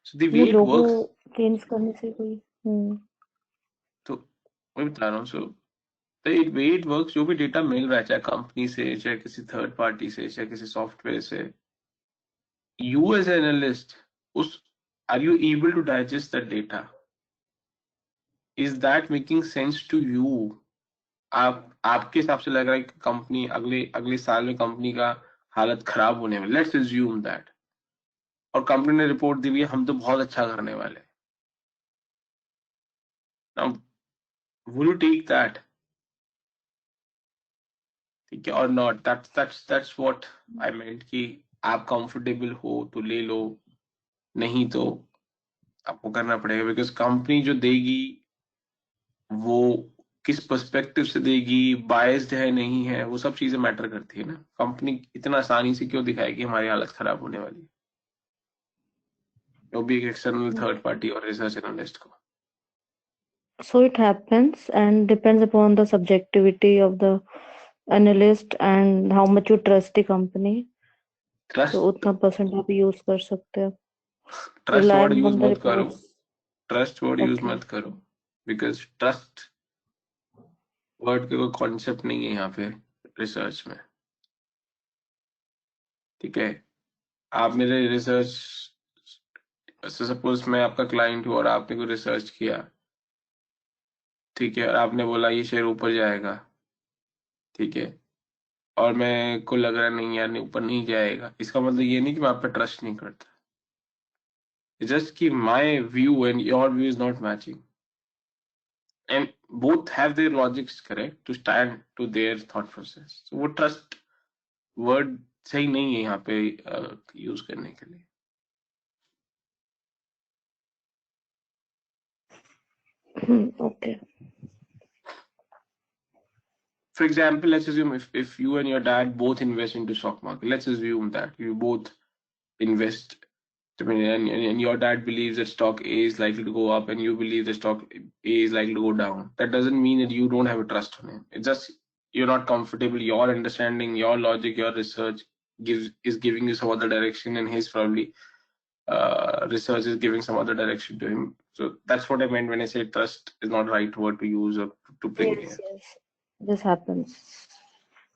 सो द वे नहीं, इट लोगो वर्क्स, चेंज करने से कोई तो मैं बता रहा हूँ, so the way it works, जो भी डेटा मिल रहा है, चाहे कंपनी से, चाहे किसी थर्ड पार्टी से, चाहे किसी सॉफ्टवेयर से, यू एज एनालिस्ट, उस are you able to digest that data, is that making sense to you? आपके हिसाब से लग रहा है कि कंपनी अगले अगले साल में कंपनी का हालत खराब होने में, लेट्स अज्यूम दैट, और कंपनी ने रिपोर्ट दी हुई है हम तो बहुत अच्छा करने वाले हैं। Now, Will you take that? ठीक है, or not? That's what I meant कि आप comfortable हो तो ले लो, नहीं तो आपको करना पड़ेगा, बिकॉज कंपनी जो देगी वो किस पर्सपेक्टिव से देगी, बायस्ड है नहीं है, वो सब चीजें मैटर करती है ना। कंपनी इतना आसानी से क्यों दिखाएगी हमारी हालत खराब होने वाली है, वो भी एक एक्सटर्नल थर्ड पार्टी और रिसर्च एनालिस्ट को। So it happens and depends upon the subjectivity of the analyst and how much you trust the company. Trust तो उतना परसेंट आप यूज कर सकते हो। Trust Rely word use on the मत करो, reports. Trust word use Okay. मत करो, बिकॉज ट्रस्ट वर्ड के कोई कॉन्सेप्ट नहीं है यहाँ पे रिसर्च में। ठीक है, आप मेरे रिसर्च, सपोज मैं आपका क्लाइंट हूँ और आपने कोई रिसर्च किया, ठीक है, और आपने बोला ये शेयर ऊपर जाएगा, ठीक है, और मैं को लग रहा नहीं यार, नहीं ऊपर नहीं जाएगा, इसका मतलब ये नहीं कि मैं आप पे ट्रस्ट नहीं करता, जस्ट कि my view and your view is not matching and both have their logics correct to stand to their thought process. तो वो ट्रस्ट वर्ड सही नहीं है यहाँ पे यूज करने के लिए। Okay. For example, let's assume if you and your dad both invest into stock market, let's assume that you both invest, I mean, and your dad believes that stock A is likely to go up and you believe that stock A is likely to go down. That doesn't mean that you don't have a trust on him. It's just you're not comfortable. Your understanding, your logic, your research is giving you some other direction, and his probably research is giving some other direction to him. So that's what I meant when I said trust is not the right word to use or to bring Yes, here. yes. This happens.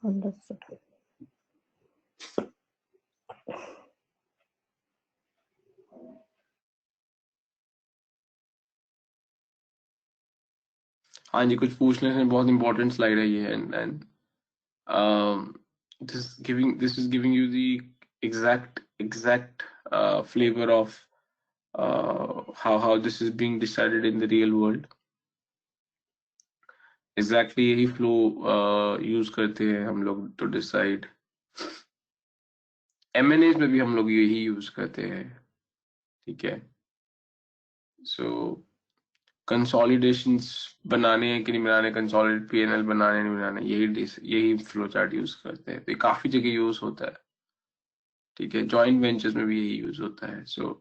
Understood. हाँ जी, कुछ पूछने से बहुत important slide है ये, and this is giving you the exact flavor of how this is being decided in the real world. Exactly यही flow use करते हैं हम लोग to decide. M&As में भी हम लोग यही यूज करते हैं, ठीक है। So कंसोलिडेशंस बनाने हैं कि नहीं बनाने, कंसोलिडेट P&L बनाने नहीं बनाने, यही फ्लो चार्ट यूज करते हैं। तो ये काफी जगह यूज होता है, ठीक है, जॉइंट वेंचर्स में भी यही यूज होता है। So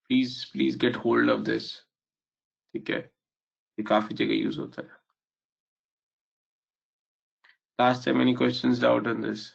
please get hold of this, ठीक है, ये काफी जगह यूज होता है। Last time any questions, doubt on this?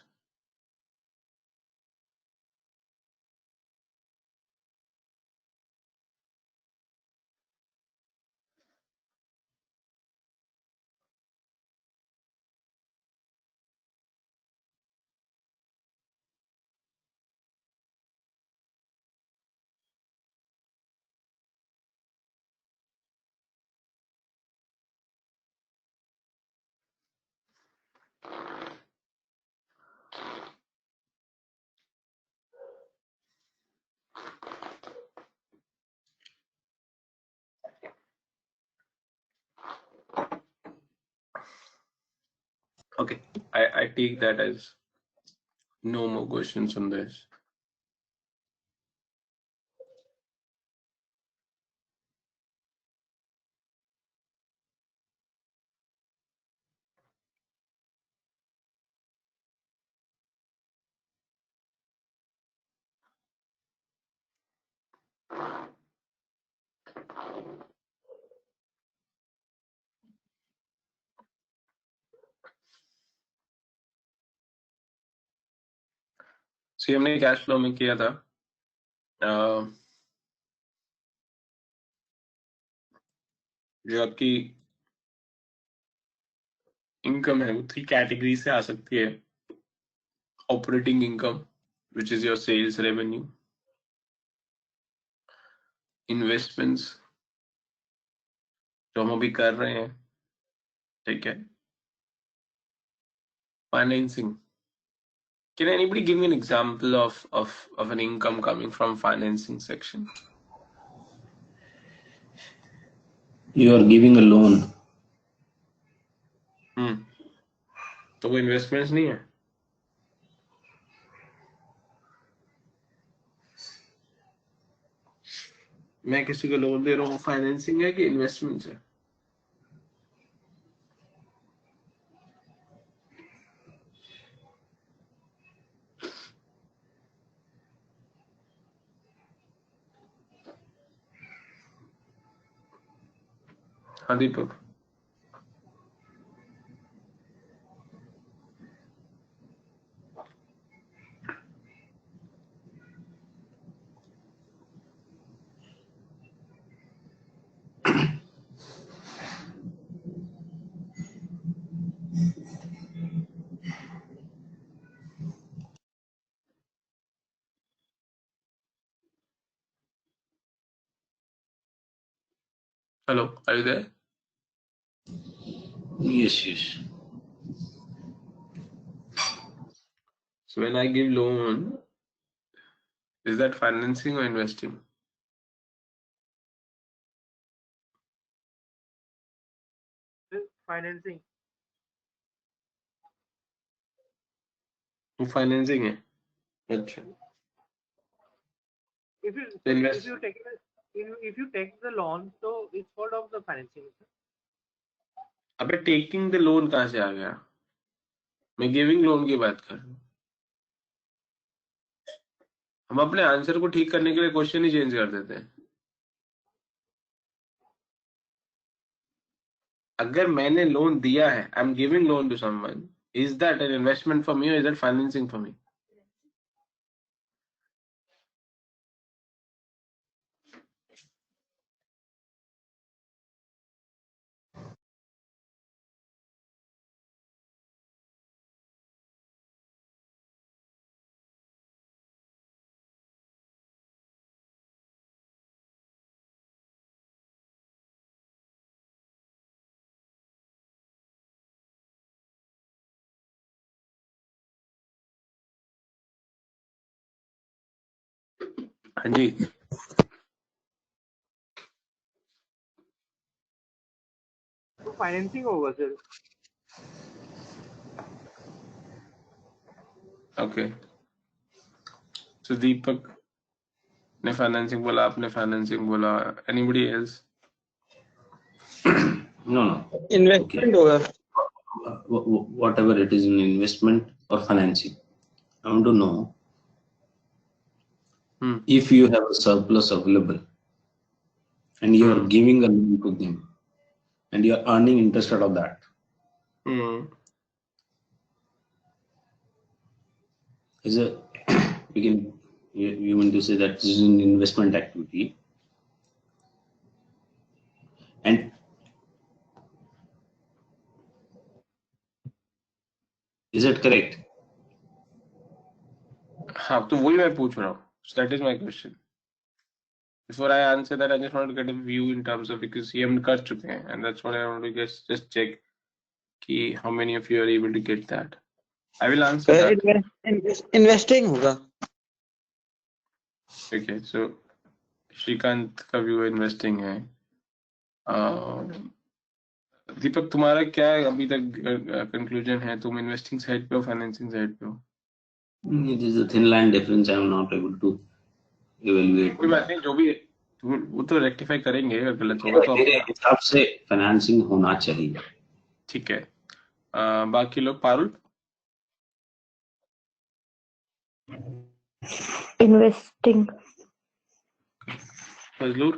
Okay, I take that as no more questions on this. So हमने कैश फ्लो में किया था, जो आपकी इनकम है वो 3 कैटेगरी से आ सकती है। Operating income, which is your sales revenue, investments जो हम अभी कर रहे हैं, ठीक है, financing. Can anybody give me an example of an income coming from financing section? You are giving a loan तो वो इन्वेस्टमेंट्स नहीं है। मैं किसी को लोन दे रहा हूँ, फाइनेंसिंग है कि इन्वेस्टमेंट्स है? हाँ Deepak. Hello, are you there? Yes. So when I give loan, is that financing or investing? Financing. वो फाइनेंसिंग है। अच्छा, If you तो if you take if you take the loan, so it's part of the financing. अबे taking the loan कहाँ से आ गया? मैं giving loan की बात कर रहा हूँ। हम अपने आंसर को ठीक करने के लिए क्वेश्चन ही चेंज कर देते हैं। अगर मैंने लोन दिया है, I am giving loan to someone, is that an investment for me और is that financing for me? हाँ जी, तो फाइनेंसिंग होगा सर। ओके। सो दीपक ने फाइनेंसिंग बोला, आपने फाइनेंसिंग बोला, एनीबडी एल्स? No. इन्वेस्टमेंट होगा। Whatever it is in investment or financing, I want to know if you have a surplus available and you are giving a loan to them and you are earning interest out of that. Is a you mean to say that this is an investment activity, and is it correct? हाँ, तो वही मैं पूछ रहा हूँ। That is my question. Before I answer that, I just want to get a view in terms of, because ये हम कर चुके हैं, and that's what I want to just check कि how many of you are able to get that. I will answer that. Investing होगा। Okay, so Shrikant का view investing है। दीपक, तुम्हारा क्या अभी तक कंक्लूजन है? तुम इन्वेस्टिंग साइड पे हो, फाइनेंसिंग साइड पे हो? It is a thin line difference. I am not able to evaluate. कोई बात नहीं, जो भी वो तो रेक्टिफाई करेंगे, अगर गलत होगा तो। मेरे हिसाब से फाइनेंसिंग होना चाहिए। ठीक है। बाकी लोग, पारुल? इन्वेस्टिंग। फजलूर?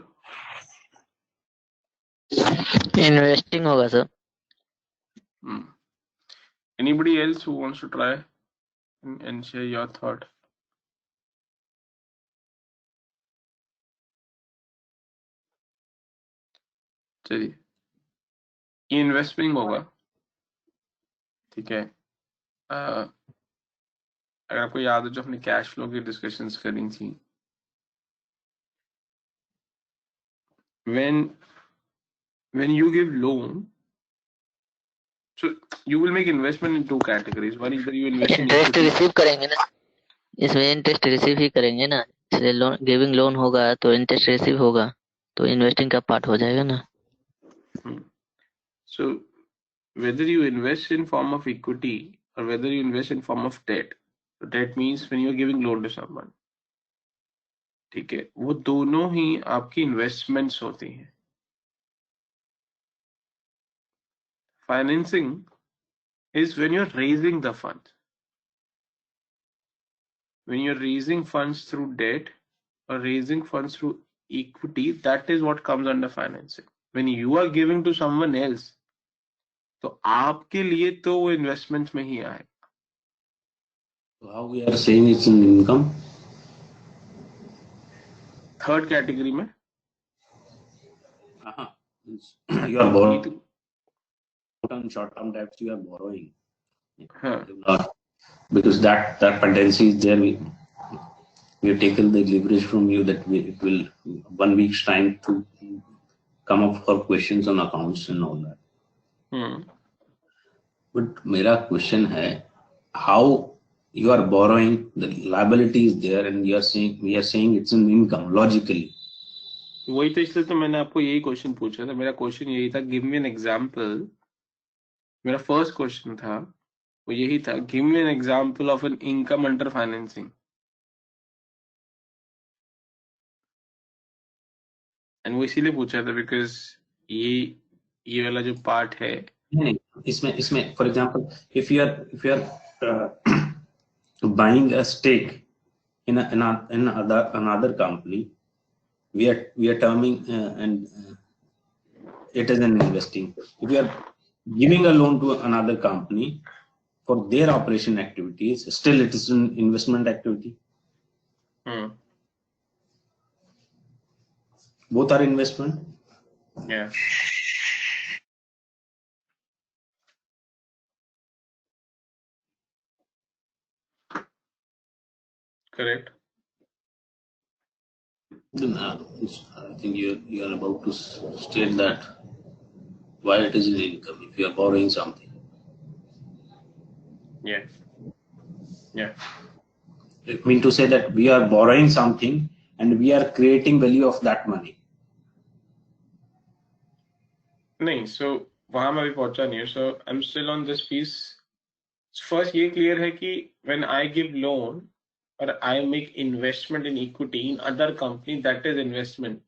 इन्वेस्टिंग होगा sir. Anybody else who wants to try and share your thought? चलिए, ये इन्वेस्टमेंट होगा, ठीक है। अगर आपको याद हो, जो हमने कैश फ्लो की डिस्कशंस करी थी, when you give loan, so you will make investment in two categories. One is that you invest in interest equity. Receive करेंगे ना, इसमें इंटरेस्ट रिसीव ही करेंगे ना, इसलिए लोन गिविंग लोन होगा तो इंटरेस्ट रिसीव होगा, तो इन्वेस्टिंग का पार्ट हो जाएगा ना। So whether you invest in form of equity or whether you invest in form of debt. So debt means when you are giving loan to someone. ठीक है, वो दोनों ही आपकी इन्वेस्टमेंट्स होती हैं. Financing is when you're raising the funds. When you're raising funds through debt or raising funds through equity, that is what comes under financing. When you are giving to someone else, तो आपके लिए तो वो investment में ही आए. So how we are saying it's an income? Third category में You are borrowing on short-term debts. You are borrowing. हाँ. Because that tendency is there. We have taken the leverage from you that it will 1 week's time to come up for questions on accounts and all that. But मेरा question है, how you are borrowing, the liability is there, and we are saying it's an income logically. वही तो, इसलिए तो मैंने आपको यही question पूछा था. मेरा क्वेश्चन यही था, गिव मी एन एग्जांपल. मेरा फर्स्ट क्वेश्चन था वो यही था, give me an example of an income under financing. And वो इसीलिए पूछा था बिकॉज ये वाला जो पार्ट है नहीं, इसमें for example if you are buying a stake in another company, we are terming and it is an investing. If you are giving a loan to another company for their operation activities, still it is an investment activity. Both are investment. Yeah. Correct. Then, I think you are about to state that why it is an income if you are borrowing something. Yeah. It mean to say that we are borrowing something and we are creating value of that money. नहीं, so वहां मैं अभी पहुंचा नहीं हूँ. So I'm still on this piece. First ये clear है कि when I give loan or I make investment in equity in other company, that is investment.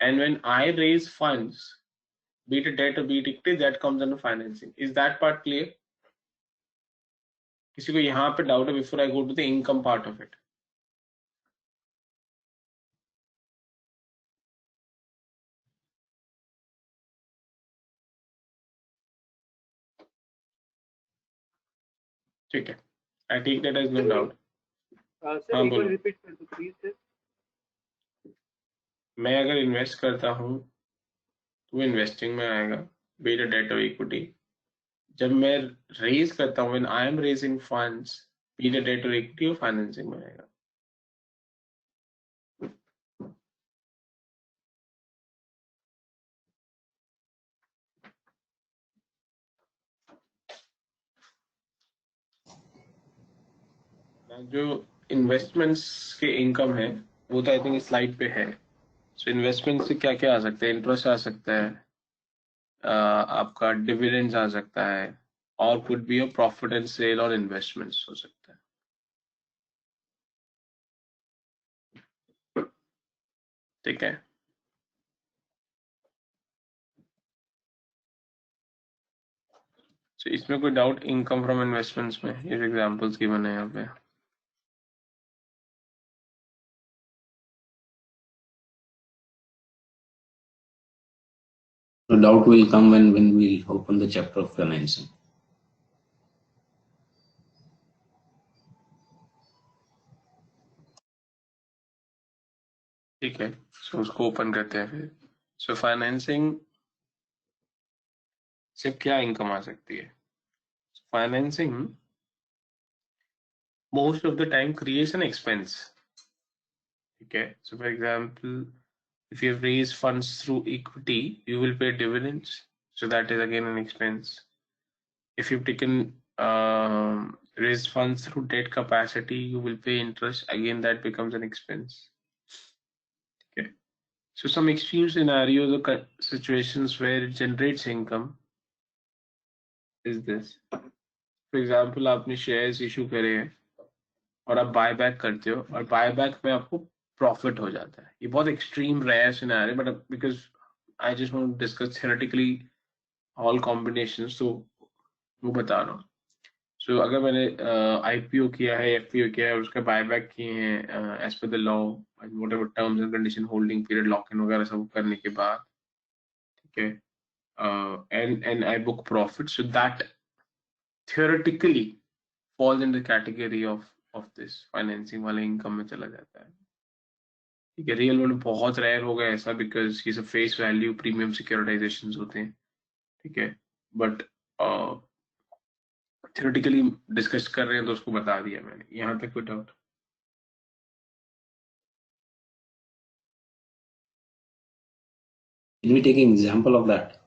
And when I raise funds, be it debt or be it equity, that comes under financing. Is that part clear? किसी को यहाँ पे doubt है before I go to the income part of it? ठीक है, I take that as no doubt. Sir हाँ एक बार बोलो. रिपीट कर दो प्लीज सर. मैं अगर इन्वेस्ट करता हूँ तो वो इन्वेस्टिंग में आएगा, बी इट डेट और इक्विटी. जब मैं रेज करता हूँ, when I am raising funds, be it debt और इक्विटी, और फाइनेंसिंग में आएगा. जो इन्वेस्टमेंट्स के इनकम है वो तो आई थिंक स्लाइड पे है. सो इन्वेस्टमेंट से क्या क्या आ सकता है? इंटरेस्ट आ सकता है, आपका डिविडेंड्स आ सकता है, और could be your profit and sale और इन्वेस्टमेंट्स हो सकता है. ठीक है. सो इसमें कोई डाउट इनकम फ्रॉम इन्वेस्टमेंट्स में? ये एग्जांपल्स गिवन है यहाँ पे. No doubt will come when we open the chapter of financing. ठीक है, सो उसको ओपन करते हैं फिर. सो फाइनेंसिंग से क्या इनकम आ सकती है? Financing most of the time creates an expense. Okay, so for example, if you have raised funds through equity, you will pay dividends, so that is again an expense. If you've taken raised funds through debt capacity, you will pay interest, again that becomes an expense. Okay, so some extreme scenarios or situations where it generates income is this, for example आपने shares issue करे हैं और आप buy back करते हो और buy back में आपको प्रॉफिट हो जाता है। ये बहुत extreme rare scenario, but because I just want to discuss theoretically all combinations, तो वो बता रहा हूँ। सो अगर मैंने आईपीओ किया है, एफपीओ किया है और उसके बायबैक किए हैं as per the law, whatever terms and condition, holding period, lock in वगैरह सब करने के बाद, ठीक है, and I book profit, so that theoretically falls in the category of this financing वाले income में चला जाता है। ठीक है, रियल वर्ल्ड बहुत रेयर होगा ऐसा, बिकॉज ये सब फेस वैल्यू प्रीमियम सिक्योरिटाइजेशन होते हैं। ठीक है, बट थियोरेटिकली डिस्कस कर रहे हैं तो उसको बता दिया मैंने। यहाँ तक कोई doubt? Can we take an example of that?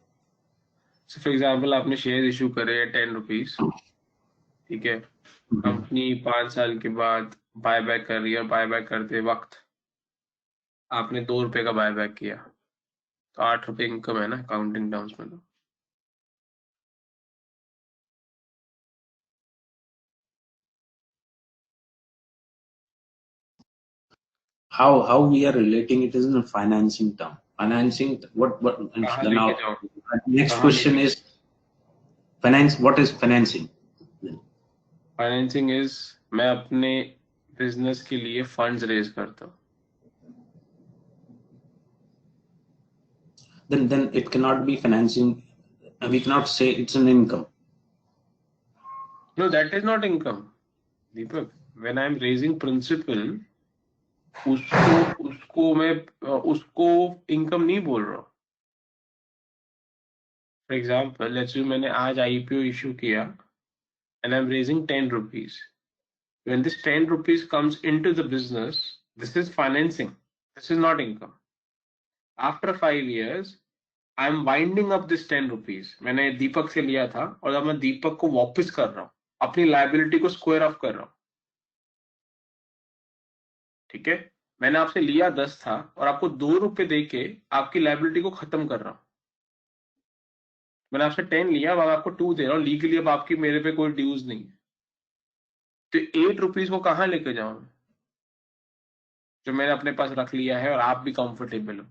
So for example आपने शेयर इशू करे 10 रुपीज, ठीक है, कंपनी 5 साल के बाद बाय बैक कर रही है, बाय बैक करते वक्त आपने 2 रुपए का बाय बैक किया, तो 8 रुपए इनकम है ना अकाउंटिंग टर्म्स में। तो How we are relating it is in a financing term. Financing, what कहाँ then लेके our जाओ, next कहाँ question लेके? is finance. What is financing? Financing is, मैं अपने बिजनेस के लिए फंड्स रेज करता हूँ। Then it cannot be financing. We cannot say it's an income. No, that is not income Deepak. When I am raising principal, उसको income नहीं बोल रहा हूँ। फॉर एग्जाम्पल लेट्स से मैंने आज आईपीओ इशू किया and I'm raising 10 rupees. When this 10 rupees comes into the business, this is financing. This is not income. After 5 years, I'm winding up this 10 rupees. मैंने दीपक से लिया था और अब मैं दीपक को वापस कर रहा हूँ, अपनी लाइबिलिटी को स्क्वायर ऑफ कर रहा हूँ। ठीक है, मैंने आपसे लिया 10 था और आपको 2 रुपए देके आपकी लाइबिलिटी को खत्म कर रहा हूँ। मैंने आपसे 10 लिया, अब आपको 2 दे रहा हूँ लीगली, अब आपकी मेरे पे कोई ड्यूज नहीं है। तो 8 रुपीज को कहाँ लेके जाऊं जो मैंने अपने पास रख लिया है और आप भी कंफर्टेबल हो?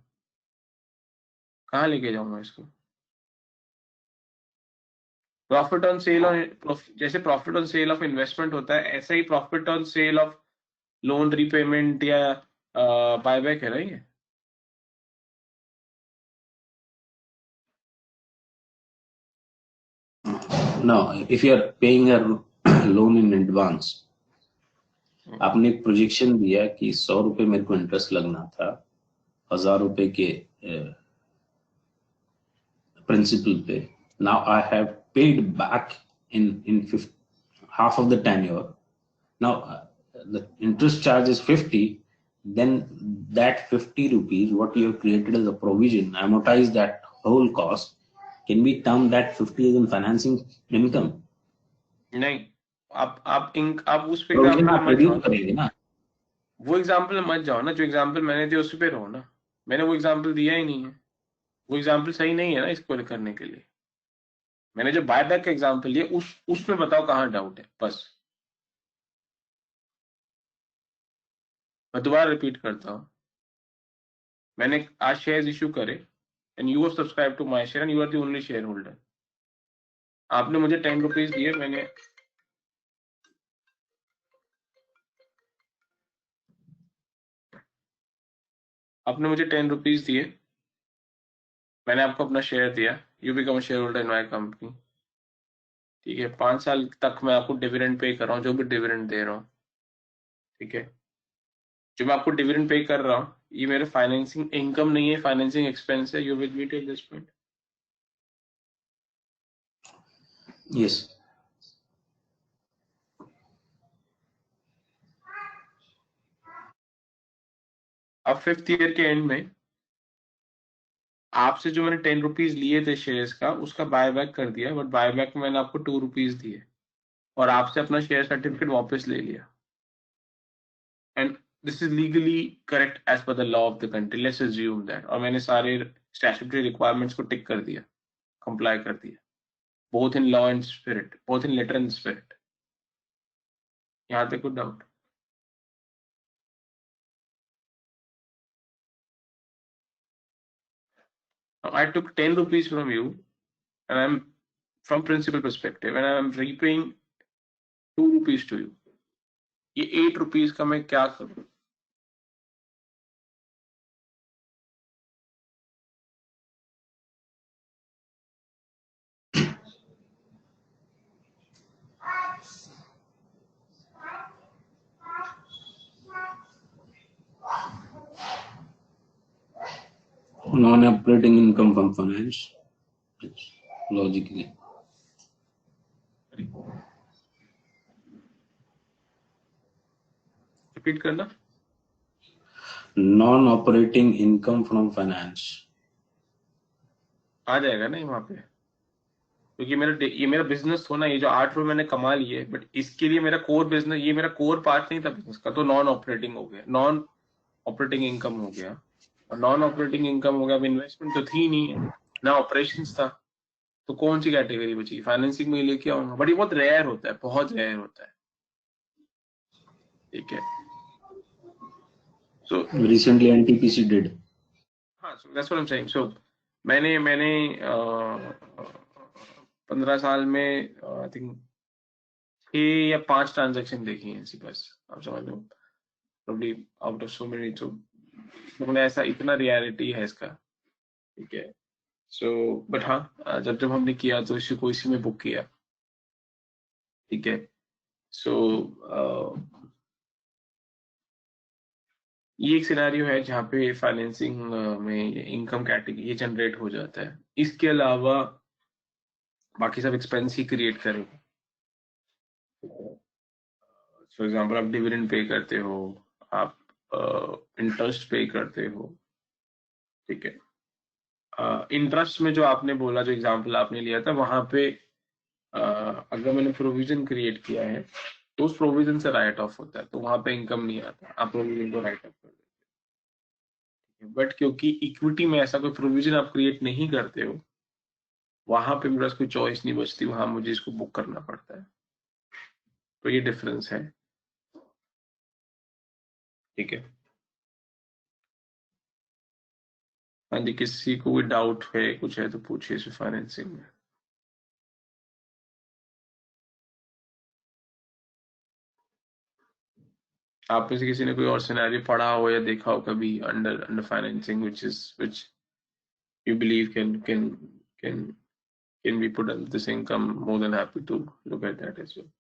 कहाँ लेके जाऊंगा इसको? प्रॉफिट ऑन सेल, और जैसे profit on sale of investment होता है, ऐसा ही profit on sale of loan repayment या बायबैक है ना ये। No, if you are paying a loan in advance, आपने एक प्रोजेक्शन दिया कि 100 रुपए मेरे को इंटरेस्ट लगना था 1000 रुपए के प्रिंसिपल पे। Now I have paid back in half of the tenure. Now the interest charge is 50. Then that 50 rupees, what you have created as a provision, amortize that whole cost. Can we term that 50 as in financing income? नहीं, आप उस पे Provision example आप मत जाओ reduce ना, करेंगे ना। वो एग्जांपल मत जाओ ना। जो एग्जांपल मैंने दिया उस पे रहो ना। मैंने वो एग्जांपल दिया ही नहीं है, वो एग्जांपल सही नहीं है ना इसको करने के लिए। मैंने जो बायबैक का एग्जांपल लिया उसमें बताओ कहाँ डाउट है, बस। मैं दोबारा रिपीट करता हूँ, मैंने आज शेयर्स इशू करे and you are subscribe to my share and you are the only shareholder. आपने मुझे 10 रुपीज दिए, आपने मुझे 10 रुपीज दिए, मैंने आपको अपना शेयर दिया, you become share holder in my company. ठीक है, 5 साल तक मैं आपको डिविडेंड पे कर रहा हूँ, जो भी डिविडेंड दे रहा हूँ। ठीक है, जो मैं आपको डिविडेंड पे कर रहा हूँ ये मेरे फाइनेंसिंग इनकम नहीं है, फाइनेंसिंग एक्सपेंस है। You will me till this point? Yes. अब 5th ईयर के एंड में आपसे जो मैंने 10 रुपीज लिए थे शेयर्स का, उसका बायबैक कर दिया, बट बायबैक में मैंने आपको 2 रुपीज दिए और आपसे अपना शेयर सर्टिफिकेट वापस ले लिया। And this is legally correct as per the law of the country, let's assume that. और मैंने सारे स्टैट्यूटरी रिक्वायरमेंट्स को टिक कर दिया, कंप्लाई कर दिया, both in law and spirit, both in letter and spirit. यहाँ तक कोई doubt? I took 10 rupees from you, and I'm from principal perspective, and I'm repaying 2 rupees to you. ये 8 rupees का मैं क्या करूँ? Non-operating income from finance, logically. Repeat करना. Non-operating income from finance. आ जाएगा ना वहाँ पे, क्योंकि ये मेरा बिजनेस हो ना, ये जो 8 रुपए मैंने कमा लिए, बट इसके लिए मेरा कोर बिजनेस, ये मेरा कोर पार्ट नहीं था बिजनेस का, तो नॉन ऑपरेटिंग हो गया, नॉन ऑपरेटिंग इनकम हो गया. और नॉन ऑपरेटिंग इनकम हो गया, अब इन्वेस्टमेंट तो थी नहीं है ना, ऑपरेशंस था, तो कौन सी कैटेगरी बची? फाइनेंसिंग में लेके आऊंगा, बट ये बहुत रेयर होता है, बहुत रेयर होता है. ठीक है. So recently NTPC did. हाँ, so that's what I'm saying. So मैंने 15 साल में आई थिंक 6 या 5 ट्रांजैक्शन देखी हैं इसी, बस आप समझ लो, probably out of so many. तो मतलब ऐसा इतना रियलिटी है इसका. ठीक है. सो बट हाँ, जब हमने किया तो इसी में बुक किया. ठीक है. सो ये एक सिनेरियो है जहाँ पे फाइनेंसिंग में इनकम कैटेगरी ये जनरेट हो जाता है. इसके अलावा बाकी सब एक्सपेंस ही क्रिएट करेगा. फॉर एग्जांपल आप डिविडेंड पे करते हो, आप इंटरेस्ट पे करते हो. ठीक है. इंटरेस्ट में जो आपने बोला, जो एग्जांपल आपने लिया था, वहां पे अगर मैंने प्रोविजन क्रिएट किया है तो उस प्रोविजन से राइट ऑफ होता है, तो वहां पे इनकम नहीं आता, आप प्रोविजन को राइट ऑफ कर देते हैं. बट क्योंकि इक्विटी में ऐसा कोई प्रोविजन आप क्रिएट नहीं करते हो, वहां पे मेरे पास कोई चॉइस नहीं बचती, वहां मुझे इसको बुक करना पड़ता है. तो ये डिफरेंस है. ठीक है. हाँ जी, किसी को कोई डाउट है, कुछ है तो पूछिए इस फाइनेंसिंग में. आप में से किसी ने कोई और सिनेरियो पढ़ा हो या देखा हो कभी under financing which you believe can be put under this income? More than happy to look at that as well.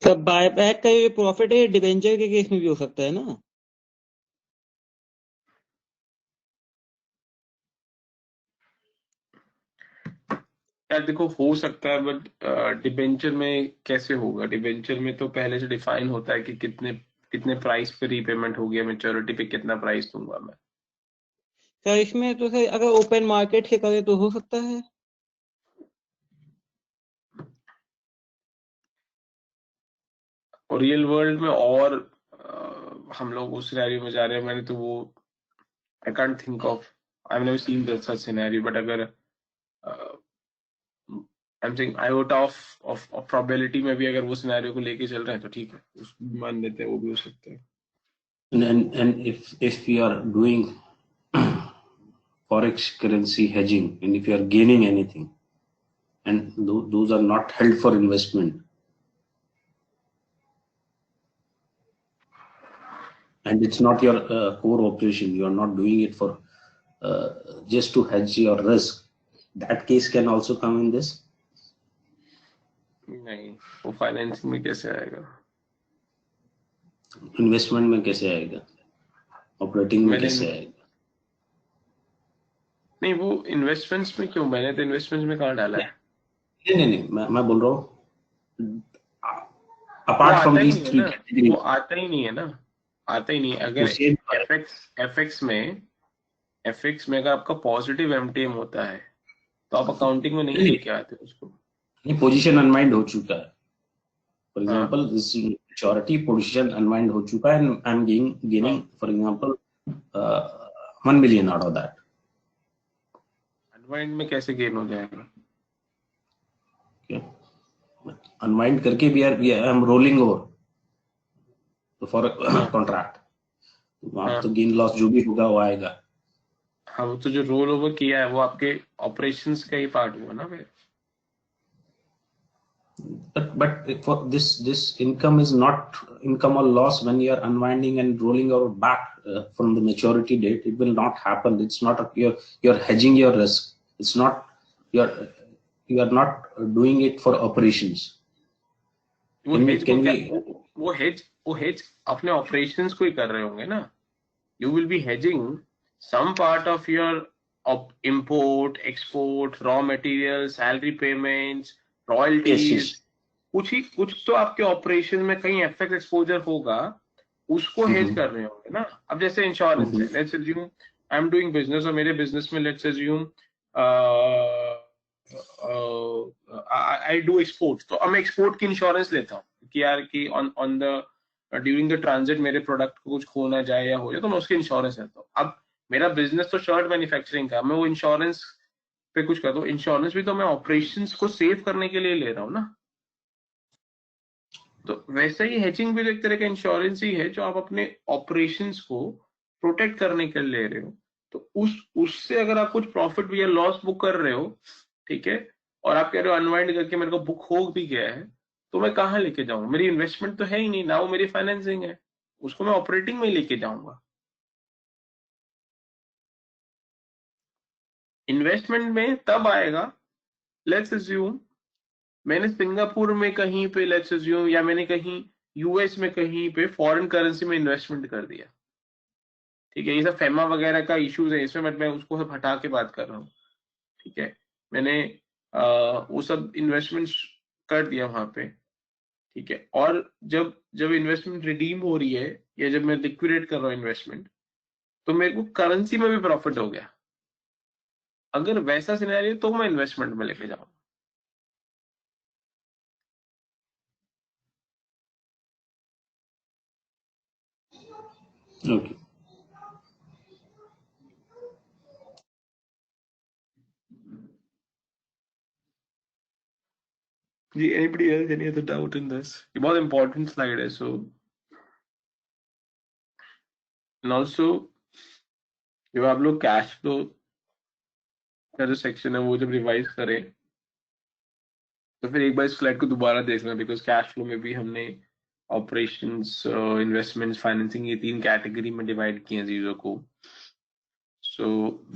तो बायबैक का ये प्रॉफिट है, डिबेंचर के केस में भी हो सकता है ना? यार देखो, हो सकता है, बट डिबेंचर में कैसे होगा? डिबेंचर में तो पहले से डिफाइन होता है कि कितने प्राइस पे रीपेमेंट होगी, मैच्योरिटी पे कितना प्राइस दूंगा मैं. सर इसमें तो सर अगर ओपन मार्केट से करे तो हो सकता है. और रियल वर्ल्ड में और हम लोग उस सिनेरियो में जा रहे हैं, मैंने तो वो I can't think of, I have never seen that such scenario, but अगर I am saying iota of probability में भी अगर वो सिनेरियो को लेके चल रहे हैं तो ठीक है, उसको मान लेते हैं, वो भी हो सकता है. And if we are doing forex currency hedging, and if you are gaining anything, and those are not held for investment, and it's not your core operation, you are not doing it for just to hedge your risk, that case can also come in this. नहीं, वो financing में कैसे आएगा? Investment में कैसे आएगा? Operating में कैसे आएगा? नहीं, वो इन्वेस्टमेंट्स में क्यों? मैंने तो इन्वेस्टमेंट्स में कहाँ डाला है? नहीं, मैं बोल रहा हूँ apart from these three category, वो आता ही नहीं है ना, आता ही नहीं है. अगर एफएक्स में अगर आपका पॉजिटिव एमटीएम होता है तो आप अकाउंटिंग में नहीं लेके आते उसको. पोजीशन अनवाइंड हो चुका है. For example maturity position unwind हो चुका है and I'm gaining for example 1 million out of that. Unwind में कैसे गेन हो जाएगा? Unwind करके भी I'm rolling over for a contract. वहाँ तो गेन लॉस जो भी होगा वो आएगा. हाँ, वो तो जो रोल ओवर किया है वो आपके ऑपरेशंस का ही पार्ट हुआ ना फिर. But for this income is not income or loss when you are unwinding and rolling over back from the maturity date. It will not happen. It's not you're hedging your risk. It's not you are not doing it for operations. वो hedge अपने operations को ही कर रहे होंगे ना. You will be hedging some part of your import, export, raw materials, salary payments, royalties. Yes. कुछ तो आपके ऑपरेशन में कहीं एफएक्स एक्सपोजर होगा, उसको हेज कर रहे होंगे ना. अब जैसे इंश्योरेंस है, let's assume I am doing business और मेरे बिजनेस में let's assume I do export, तो अब मैं एक्सपोर्ट की इंश्योरेंस लेता हूँ कि यार कि on the during the transit मेरे प्रोडक्ट को कुछ खो ना जाए या हो जाए, तो मैं उसकी इंश्योरेंस लेता हूँ. अब मेरा बिजनेस तो शर्ट मैन्युफैक्चरिंग का, मैं वो इंश्योरेंस पे कुछ करता हूँ. इंश्योरेंस भी तो मैं ऑपरेशंस को सेव करने के लिए ले रहा हूँ ना. तो वैसे ही हेजिंग भी एक तरह का इंश्योरेंस ही है जो आप अपने ऑपरेशंस को प्रोटेक्ट करने के लिए ले रहे हो. तो उससे अगर आप कुछ प्रॉफिट या लॉस बुक कर रहे हो, ठीक है, और आप कह रहे हो अनवाइंड करके मेरे को बुक हो भी गया है, तो मैं कहाँ लेके जाऊंगा? मेरी इन्वेस्टमेंट तो है ही नहीं ना, वो मेरी फाइनेंसिंग है, उसको मैं ऑपरेटिंग में ही लेके जाऊंगा. इन्वेस्टमेंट में तब आएगा, लेट्स अज्यूम मैंने सिंगापुर में कहीं पे लेट्स अज्यूम या मैंने कहीं यूएस में कहीं पे फॉरेन करेंसी में इन्वेस्टमेंट कर दिया, ठीक है. ये सब फेमा वगैरह का इश्यूज है इसमें, बट मैं उसको सब हटा के बात कर रहा हूँ, ठीक है. मैंने वो सब इन्वेस्टमेंट कर दिया वहां पे, ठीक है. और जब जब इन्वेस्टमेंट रिडीम हो रही है या जब मैं लिक्विडेट कर रहा हूँ इन्वेस्टमेंट, तो मेरे को करेंसी में भी प्रॉफिट हो गया. अगर वैसा सिनेरियो तो मैं इन्वेस्टमेंट में लेके जाऊँ. Okay. Ji, anybody else any other doubt in this? ये बहुत important slide है. So and also जब आप लोग कैश फ्लो का जो सेक्शन है वो जब रिवाइज करें, तो फिर एक बार इस स्लाइड को दोबारा देखना, बिकॉज कैश फ्लो में भी हमने ऑपरेशंस, इन्वेस्टमेंट्स, फाइनेंसिंग, ये 3 कैटेगरी में डिवाइड किए हैं चीजों को. So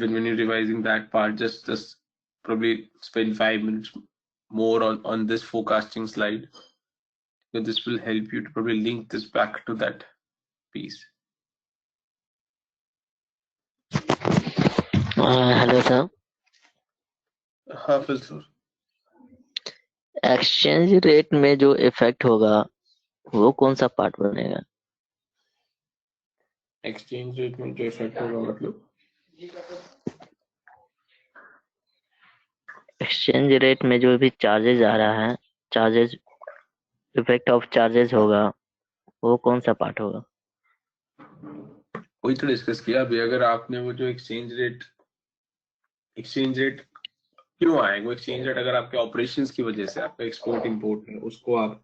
when you're revising that part, just probably spend 5 minutes more on this forecasting slide, because this will help you to probably link this back to that piece. Hello sir. हाँ फिर sir, exchange rate में जो effect होगा वो कौन सा part बनेगा? Exchange rate में जो इफेक्ट होगा मतलब एक्सचेंज रेट में जो भी चार्जेस आ रहा है, चार्जेस, इफेक्ट ऑफ चार्जेस होगा, वो कौन सा पार्ट होगा? वही तो डिस्कस किया अभी. अगर आपने वो जो एक्सचेंज रेट क्यों आएगा, वो एक्सचेंज रेट अगर आपके ऑपरेशंस की वजह से आपका एक्सपोर्ट इंपोर्ट है उसको आप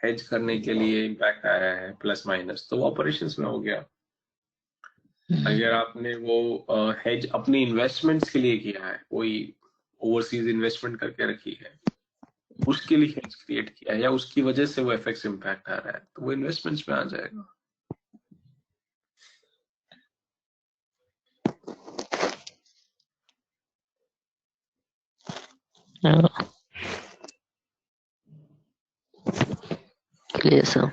हेज करने के लिए इम्पैक्ट आया है प्लस माइनस, तो वो ऑपरेशंस में हो गया. अगर आपने वो हेज अपनी इन्वेस्टमेंट्स के लिए किया है, कोई ओवरसीज इन्वेस्टमेंट करके रखी है, उसके लिए हेज क्रिएट किया है या उसकी वजह से वो एफएक्स इम्पैक्ट आ रहा है, तो वो इन्वेस्टमेंट्स में आ जाएगा. Clear sir.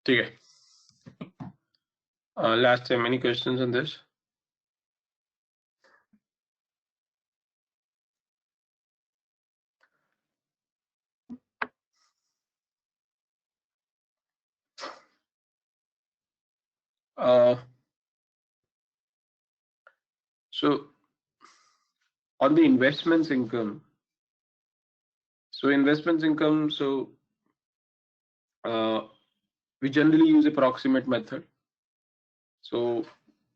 ठीक है. Last time, any questions on this? So on the investments income, we generally use approximate method. So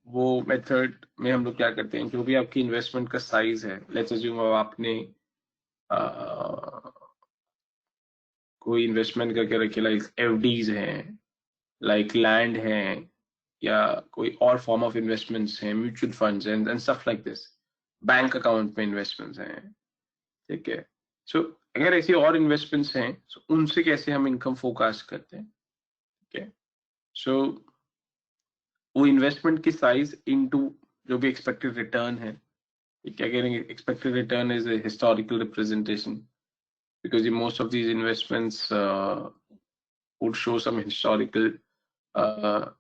वो मेथड में हम लोग क्या करते हैं, जो भी आपकी इन्वेस्टमेंट का साइज है, लेट्स अज्यूम अब आपने कोई इन्वेस्टमेंट करके रखे, लाइक एफडीज हैं, लाइक लैंड है, या कोई और फॉर्म ऑफ इन्वेस्टमेंट्स हैं, mutual funds and stuff like this, bank account में इन्वेस्टमेंट्स हैं, ठीक है। सो अगर ऐसी और इन्वेस्टमेंट्स हैं, so उनसे कैसे हम इनकम फोरकास्ट करते हैं, ठीक है। सो वो इन्वेस्टमेंट की साइज इनटू जो भी एक्सपेक्टेड रिटर्न है, क्या करेंगे, expected return is a historical representation because most of these investments would show some historical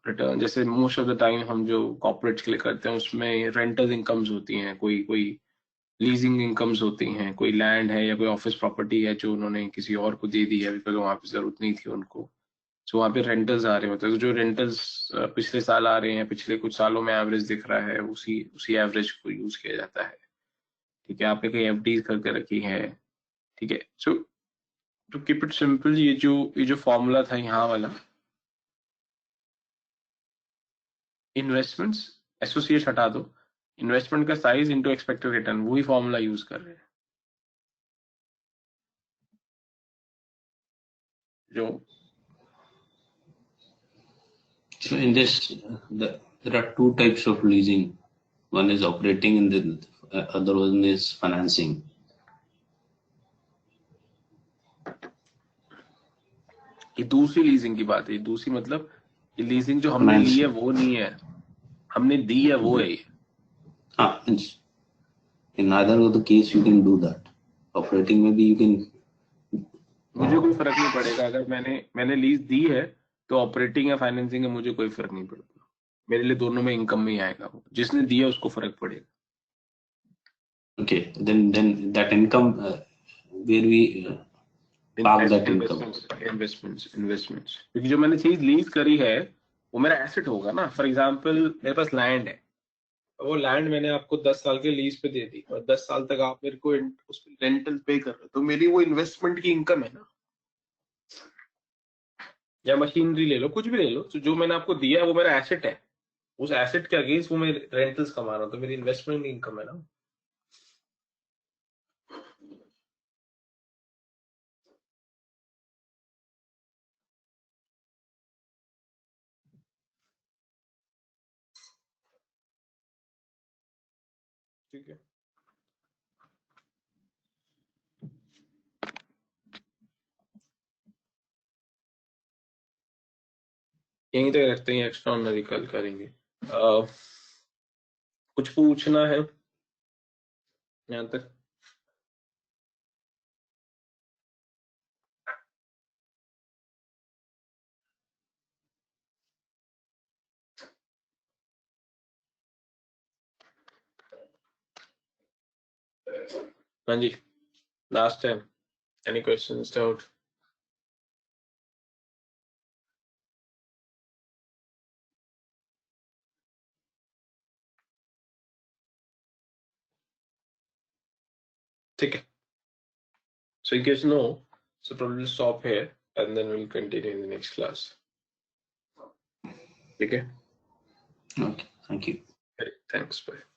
return. जैसे मोस्ट ऑफ द टाइम हम जो कॉर्पोरेट्स के लिए करते हैं उसमें रेंटल इनकम्स होती हैं, कोई कोई लीजिंग इनकम्स होती हैं, कोई लैंड है या कोई ऑफिस प्रॉपर्टी है जो उन्होंने किसी और को दे दी है बिकॉज वहाँ पे जरूरत नहीं थी उनको, सो वहाँ पे रेंटल्स आ रहे होते हैं। तो जो रेंटल्स पिछले साल आ रहे हैं, पिछले कुछ सालों में एवरेज दिख रहा है, उसी उसी एवरेज को यूज किया जाता है, ठीक है। आपने कहीं एफडी करके रखी है, ठीक है। सो टू कीप इट सिंपल, ये जो फॉर्मूला था यहाँ वाला, इन्वेस्टमेंट्स एसोसिएट हटा दो, इन्वेस्टमेंट का साइज इनटू एक्सपेक्टेड रिटर्न, वही फॉर्मूला यूज कर रहे हैं जो। So in this, there are two types of leasing. One is operating and the other one is financing. ये दूसरी लीजिंग की बात है, दूसरी मतलब ये लीजिंग जो हमने ली है वो नहीं है, हमने दी है वो है। In either of the case you can do that. Operating में भी you can. मुझे कोई फर्क नहीं पड़ेगा, अगर मैंने लीज दी है तो ऑपरेटिंग या फाइनेंसिंग है, मुझे कोई फर्क नहीं पड़ता, मेरे लिए दोनों में इनकम में ही आएगा, जिसने दिया उसको फर्क पड़ेगा। Okay, then that income where we park that income. Investments क्योंकि जो मैंने चीज लीज करी है वो मेरा एसेट होगा ना। फॉर एग्जांपल मेरे पास लैंड है, वो लैंड मैंने आपको 10 साल के लीज पे दे दी और 10 साल तक आप मेरे को उस पर रेंटल पे कर रहे हो, तो मेरी वो इन्वेस्टमेंट की इनकम है ना। या मशीनरी ले लो, कुछ भी ले लो, तो जो मैंने आपको दिया है वो मेरा एसेट है, उस एसेट के अगेंस्ट वो मैं रेंटल्स कमा रहा हूँ, तो मेरी इन्वेस्टमेंट इनकम है ना। ठीक है, यहीं तक रखते हैं, एक्स्ट्रा ऑनरी कल करेंगे। कुछ पूछना है यहाँ तक? हाँ जी, last time, any questions, doubt? ठीक है, so in case no, so probably stop here and then we'll continue in the next class. ठीक है, Okay, thank you. thanks, bye.